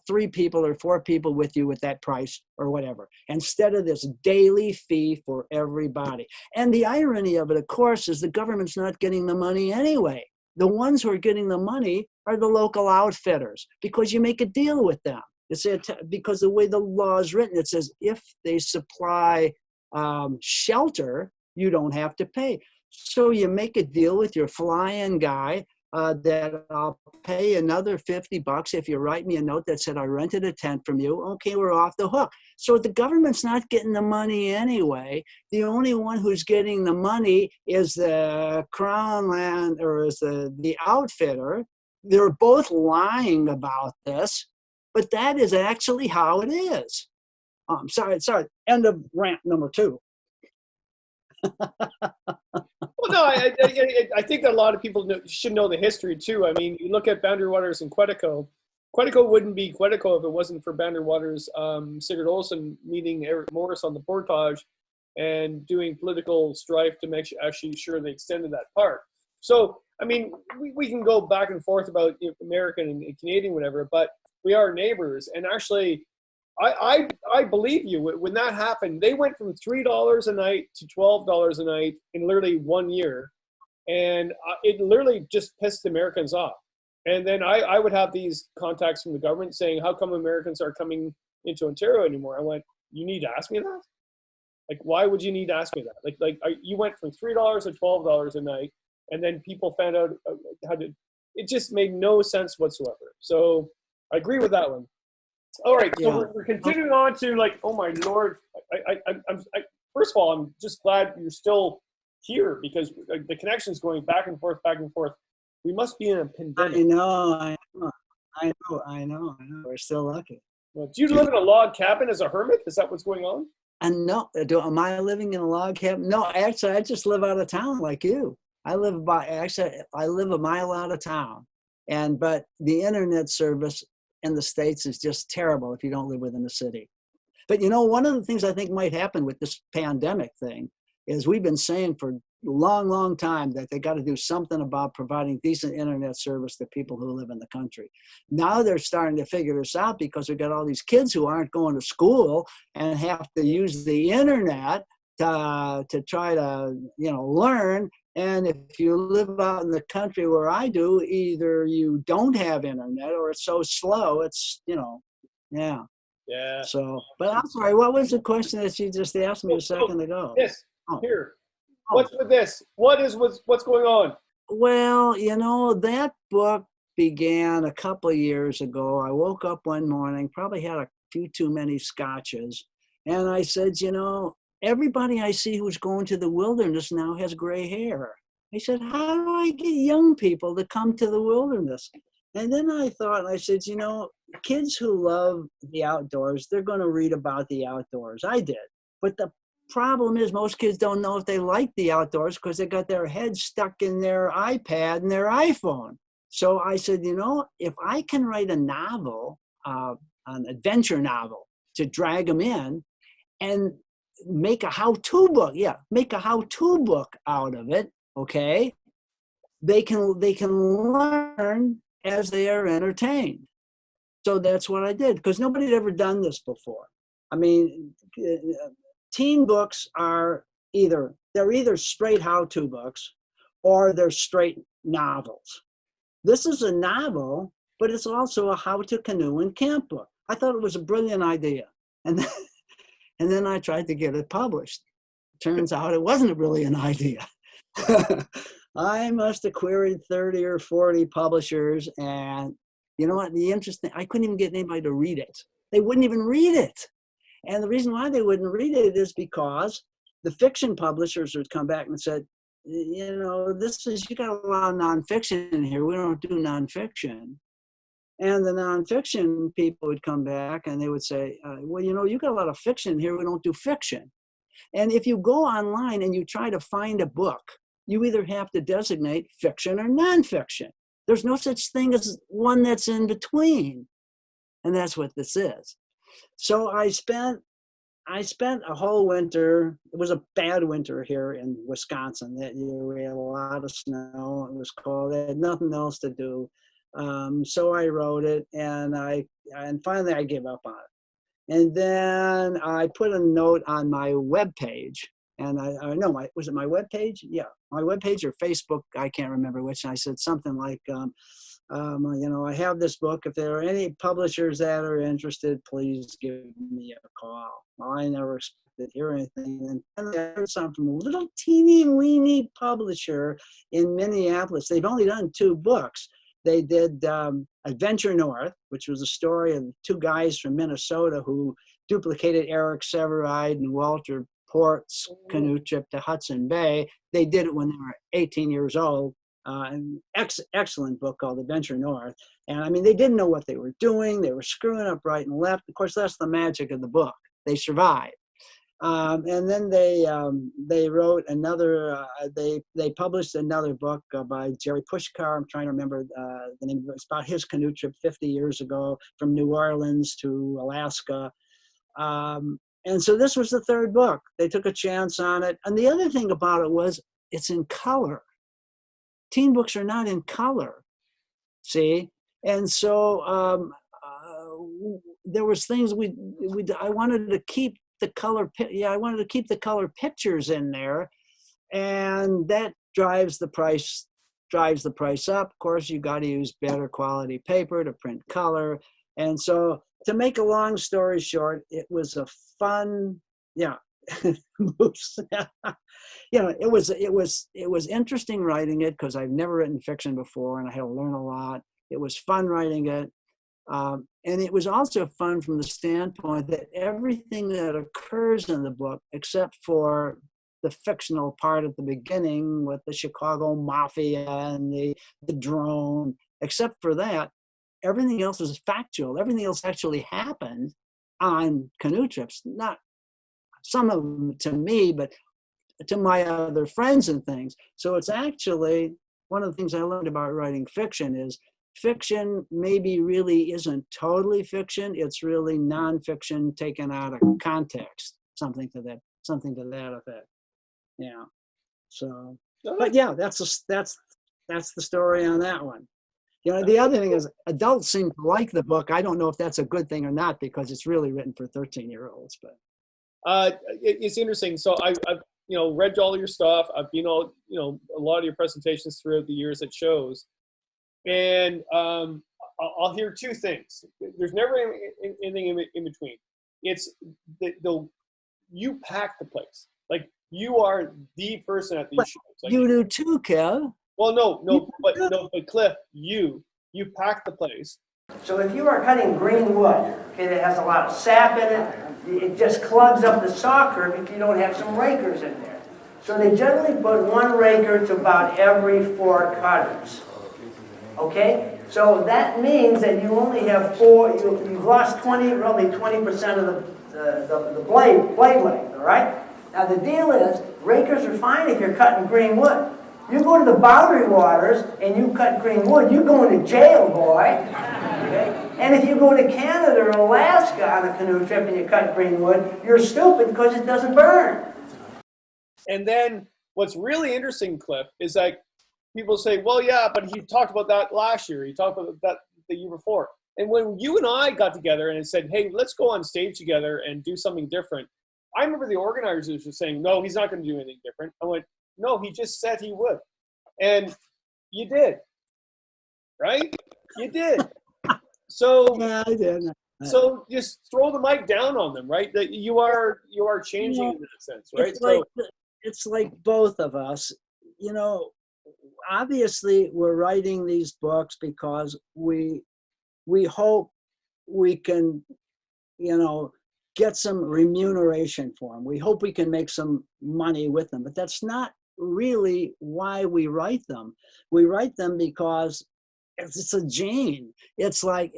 3 people or 4 people with you with that price or whatever, instead of this daily fee for everybody. And the irony of it, of course, is the government's not getting the money anyway. The ones who are getting the money are the local outfitters because you make a deal with them. Because the way the law is written, it says if they supply shelter, you don't have to pay. So you make a deal with your fly-in guy that I'll pay another $50 if you write me a note that said I rented a tent from you. Okay, we're off the hook. So the government's not getting the money anyway. The only one who's getting the money is the Crown Land, or is the outfitter. They're both lying about this, but that is actually how it is. Sorry. End of rant number 2. Well, no, I think that a lot of people should know the history too. I mean, you look at Boundary Waters and Quetico. Quetico wouldn't be Quetico if it wasn't for Boundary Waters, Sigurd Olsen meeting Eric Morris on the portage and doing political strife to make actually sure they extended that park. So, I mean, we can go back and forth about American and Canadian, whatever, but we are neighbors. And actually, I believe you. When that happened, they went from $3 a night to $12 a night in literally 1 year. And it literally just pissed Americans off. And then I would have these contacts from the government saying, how come Americans are coming into Ontario anymore? I went, you need to ask me that? Like, why would you need to ask me that? Like you went from $3 to $12 a night, and then people found out how to, it just made no sense whatsoever. So I agree with that one. All right, so we're continuing on to, like, oh my Lord. I'm first of all, I'm just glad you're still here because the connection's going back and forth, back and forth. We must be in a pandemic. I know. We're still lucky. Well, do you live in a log cabin as a hermit? Is that what's going on? And no, am I living in a log cabin? No, actually, I just live out of town like you. I live a mile out of town, but the internet service in the States is just terrible if you don't live within the city. But one of the things I think might happen with this pandemic thing is we've been saying for a long time that they got to do something about providing decent internet service to people who live in the country. Now they're starting to figure this out because we've got all these kids who aren't going to school and have to use the internet to try to learn. And if you live out in the country where I do, either you don't have internet or it's so slow, it's, yeah. Yeah. So, but I'm sorry, what was the question that you just asked me a second ago? Yes, here. What's with this? What's going on? Well, that book began a couple of years ago. I woke up one morning, probably had a few too many scotches, and I said, everybody I see who's going to the wilderness now has gray hair. I said, how do I get young people to come to the wilderness? And then I thought, I said, kids who love the outdoors, they're going to read about the outdoors. I did. But the problem is most kids don't know if they like the outdoors because they got their heads stuck in their iPad and their iPhone. So I said, if I can write a novel, an adventure novel to drag them in and make a how-to book. Yeah, make a how-to book out of it, okay? They can learn as they are entertained. So that's what I did, because nobody had ever done this before. I mean, teen books are either straight how-to books or they're straight novels. This is a novel, but it's also a how-to canoe and camp book. I thought it was a brilliant idea. And then I tried to get it published. Turns out it wasn't really an idea. I must have queried 30 or 40 publishers, and you know what? The interesting, I couldn't even get anybody to read it. They wouldn't even read it. And the reason why they wouldn't read it is because the fiction publishers would come back and said, you got a lot of nonfiction in here. We don't do nonfiction. And the nonfiction people would come back and they would say, well, you got a lot of fiction here. We don't do fiction. And if you go online and you try to find a book, you either have to designate fiction or nonfiction. There's no such thing as one that's in between. And that's what this is. So I spent a whole winter. It was a bad winter here in Wisconsin that year. We had a lot of snow. It was cold. I had nothing else to do. So I wrote it, and finally I gave up on it. And then I put a note on my webpage, And I know, was it my webpage? Yeah, my webpage or Facebook, I can't remember which. And I said something like, I have this book. If there are any publishers that are interested, please give me a call. Well, I never expected to hear anything. And I heard something from a little teeny weeny publisher in Minneapolis. They've only done 2 books. They did Adventure North, which was a story of 2 guys from Minnesota who duplicated Eric Severide and Walter Port's canoe trip to Hudson Bay. They did it when they were 18 years old. An excellent book called Adventure North. And I mean, they didn't know what they were doing. They were screwing up right and left. Of course, that's the magic of the book. They survived. And then they wrote another, they published another book by Jerry Pushkar. I'm trying to remember the name. It's about his canoe trip 50 years ago from New Orleans to Alaska. And so this was the 3rd book. They took a chance on it. And the other thing about it was it's in color. Teen books are not in color, see? And so there was things I wanted to keep the color, I wanted to keep the color pictures in there, and that drives the price up. Of course, you got to use better quality paper to print color. And so to make a long story short, it was a fun, it was interesting writing it because I've never written fiction before and I had to learn a lot. It was fun writing it. And it was also fun from the standpoint that everything that occurs in the book, except for the fictional part at the beginning with the Chicago Mafia and the drone, except for that, everything else is factual. Everything else actually happened on canoe trips. Not some of them to me, but to my other friends and things. So it's actually one of the things I learned about writing fiction is fiction maybe really isn't totally fiction. It's really nonfiction taken out of context, something to that effect. Yeah. So, but yeah, that's the story on that one. The other thing is adults seem to like the book. I don't know if that's a good thing or not because it's really written for 13-year-olds. But it's interesting. So I've read all your stuff. I've been a lot of your presentations throughout the years at shows, and I'll hear 2 things. There's never anything in between. It's you pack the place. Like you are the person at these shows. Like, you do too, Kev. Well, but Cliff, you pack the place. So if you are cutting green wood, okay, that has a lot of sap in it, it just clogs up the saw curve if you don't have some rakers in there. So they generally put 1 raker to about every 4 cutters. Okay? So that means that you only have 4, you've lost roughly 20% of the blade length, all right? Now the deal is, rakers are fine if you're cutting green wood. You go to the boundary waters and you cut green wood, you're going to jail, boy. Okay? And if you go to Canada or Alaska on a canoe trip and you cut green wood, you're stupid because it doesn't burn. And then what's really interesting, Cliff, is like people say, well, yeah, but he talked about that last year. He talked about that the year before. And when you and I got together and said, hey, let's go on stage together and do something different, I remember the organizers were saying, no, he's not going to do anything different. I went, no, he just said he would. And you did. Right? You did. So yeah, I did. So just throw the mic down on them, right? That you are changing in that sense, right? It's like both of us, obviously we're writing these books because we hope we can, get some remuneration for them. We hope we can make some money with them, but that's not really why we write them. We write them because it's a gene. It's like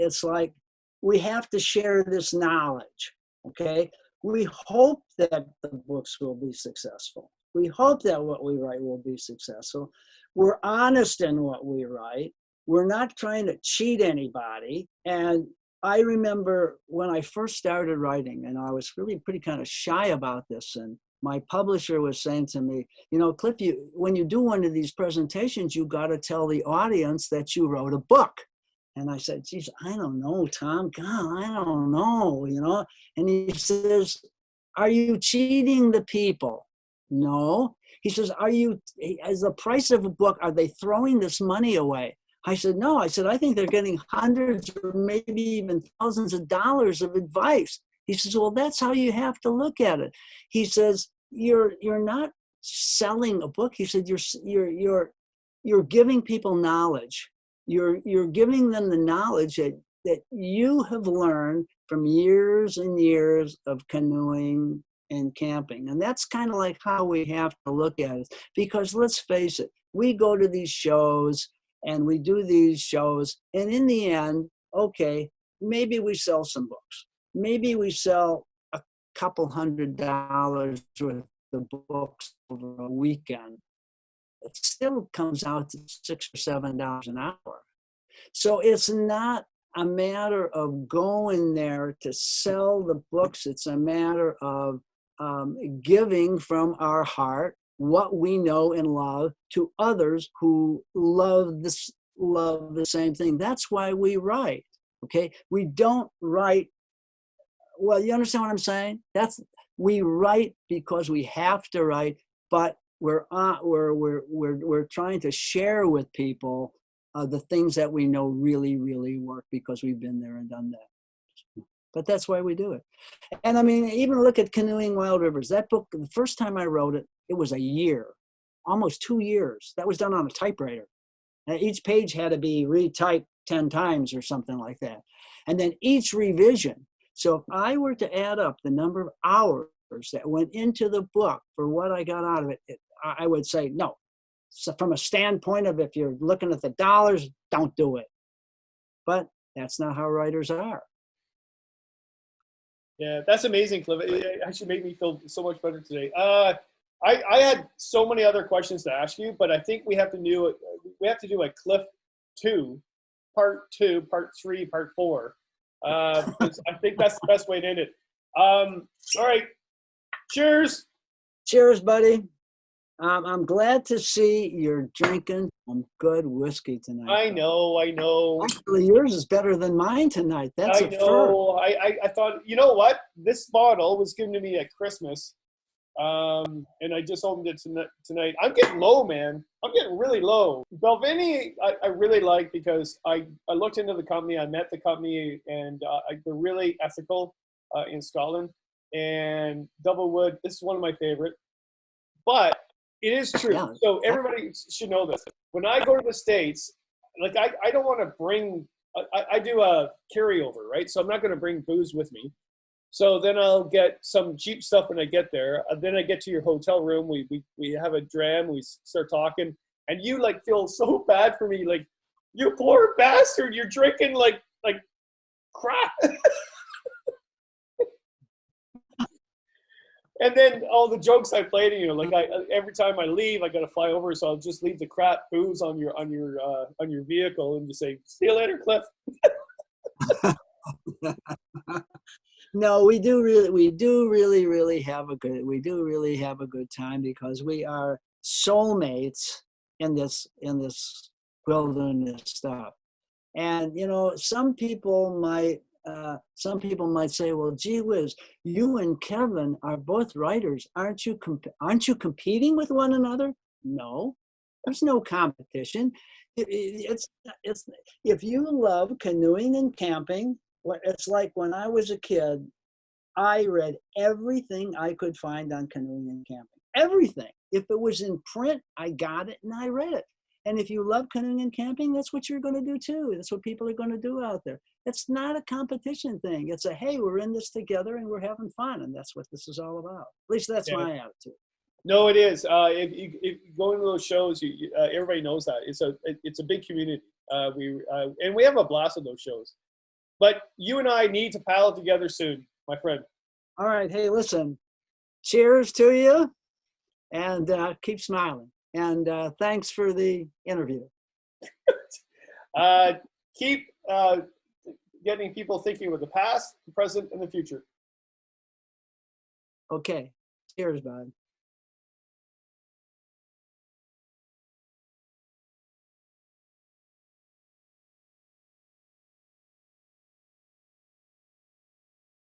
we have to share this knowledge, okay? We hope that the books will be successful. We hope that what we write will be successful. We're honest in what we write. We're not trying to cheat anybody. And I remember when I first started writing, and I was really pretty kind of shy about this, and my publisher was saying to me, Cliff, when you do one of these presentations, you got to tell the audience that you wrote a book. And I said, geez, I don't know, Tom. God, I don't know, And he says, are you cheating the people? No. He says, as the price of a book, are they throwing this money away? I said, no. I said, I think they're getting hundreds or maybe even thousands of dollars of advice. He says, well, that's how you have to look at it. He says, you're not selling a book. He said, you're giving people knowledge. You're giving them the knowledge that you have learned from years and years of canoeing and camping. And that's kind of like how we have to look at it. Because let's face it, we go to these shows and we do these shows, and in the end, okay, maybe we sell some books. Maybe we sell a couple $100 worth of books over a weekend. It still comes out to $6 or $7 an hour. So it's not a matter of going there to sell the books. It's a matter of giving from our heart what we know and love to others who love the same thing. That's why we write. Okay, we don't write. Well, you understand what I'm saying? We write because we have to write, but we're trying to share with people the things that we know really, really work because we've been there and done that. But that's why we do it. And I mean, even look at Canoeing Wild Rivers. That book, the first time I wrote it, it was a year, almost 2 years. That was done on a typewriter. And each page had to be retyped 10 times or something like that. And then each revision. So if I were to add up the number of hours that went into the book for what I got out of it, I would say no. So from a standpoint of if you're looking at the dollars, don't do it. But that's not how writers are. Yeah, that's amazing, Cliff. It actually made me feel so much better today. I had so many other questions to ask you, but I think we have to do a Cliff 2, part 2, part 3, part 4. Because I think that's the best way to end it. All right, cheers. Cheers, buddy. I'm glad to see you're drinking some good whiskey tonight. I know. Actually, yours is better than mine tonight. That's I know. I thought, you know what? This bottle was given to me at Christmas, and I just opened it tonight. I'm getting low, man. I'm getting really low. Bellvin, I really like because I looked into the company. I met the company, and they're really ethical in Scotland. And Double Wood, this is one of my favorite. But it is true. Yeah. So everybody should know this. When I go to the States, like I don't want to bring, I do a carryover, right? So I'm not going to bring booze with me. So then I'll get some cheap stuff when I get there. Then I get to your hotel room. We have a dram. We start talking. And you like feel so bad for me. Like, you poor bastard. You're drinking like crap. And then all the jokes I played, like every time I leave, I got to fly over, so I'll just leave the crap booze on your vehicle and just say, "See you later, Cliff." No, we do really have a good time because we are soulmates in this wilderness stuff. And some people might say, well, gee whiz, you and Kevin are both writers. Aren't you competing with one another? No, there's no competition. It's if you love canoeing and camping, it's like when I was a kid, I read everything I could find on canoeing and camping. Everything. If it was in print, I got it and I read it. And if you love canoeing and camping, that's what you're going to do too. That's what people are going to do out there. It's not a competition thing. It's a, hey, we're in this together and we're having fun. And that's what this is all about. At least that's my attitude. No, it is. If you go into those shows, everybody knows that. It's a big community. And we have a blast at those shows. But you and I need to paddle together soon, my friend. All right. Hey, listen, cheers to you and keep smiling. And thanks for the interview. Keep getting people thinking about the past, the present, and the future. Okay. Cheers, bud.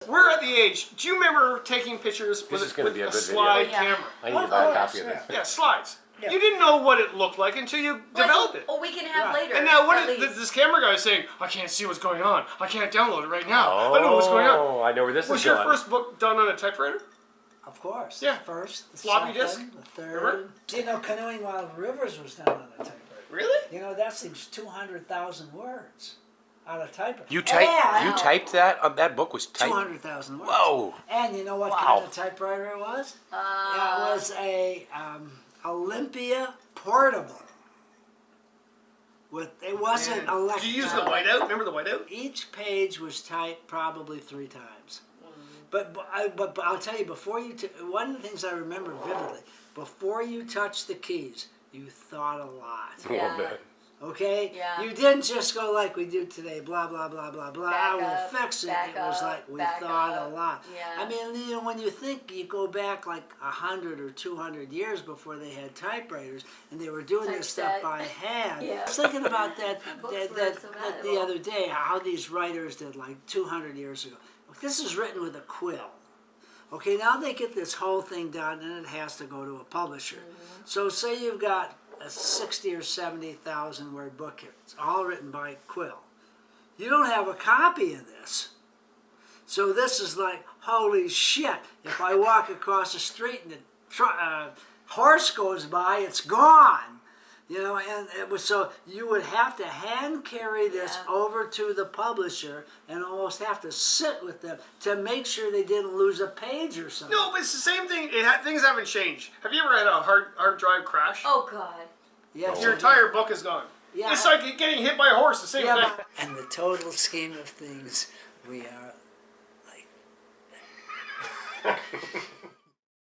we're at the age. Do you remember taking pictures This with, is gonna with be a a good video. slide Oh, yeah. camera? I need to buy a copy of this. Yeah, slides. You didn't know what it looked like until you developed it. Oh, we can have later. And now at what is least. this camera guy is saying? I can't see what's going on. I can't download it right now. I don't know what's going on. Oh, I know where this Was is your going. first book done on a typewriter? Of course. Yeah. The first, the Floppy second, disk? the third. Remember? You know, Canoeing Wild Rivers was done on a typewriter. Really? You know, that seems 200,000 words on a typewriter. You typed. And You typed that. That book was typed. 200,000 words. Whoa. And you know what Wow. kind of typewriter it was? It was a Olympia portable. It wasn't electronic. Did you use the whiteout? Remember the whiteout? Each page was typed probably 3 times. But I'll tell you, before you, one of the things I remember vividly, before you touched the keys, you thought a lot. A little bit. Okay? Yeah. You didn't just go like we do today, blah, blah, blah, blah, blah, Back we'll up, fix it. back It was up, like we back thought up. a lot. Yeah. I mean, you know, when you think you go back like 100 or 200 years before they had typewriters and they were doing this stuff Typeset. by hand. Yeah. I was thinking about that, Books that, were that, so that the valuable. other day, how these writers did like 200 years ago. Look, this is written with a quill. Okay, now they get this whole thing done and it has to go to a publisher. So say you've got a 60 or 70,000 word book here. It's all written by quill. You don't have a copy of this. So this is like, holy shit. If I walk across the street and a horse goes by, it's gone. You know, and it was so you would have to hand carry this over to the publisher and almost have to sit with them to make sure they didn't lose a page or something. No, but it's the same thing. Things haven't changed. Have you ever had a hard drive crash? Oh God. Yes, Your entire book is gone. Yeah. It's like getting hit by a horse. The same yeah, thing. but in the total scheme of things, we are like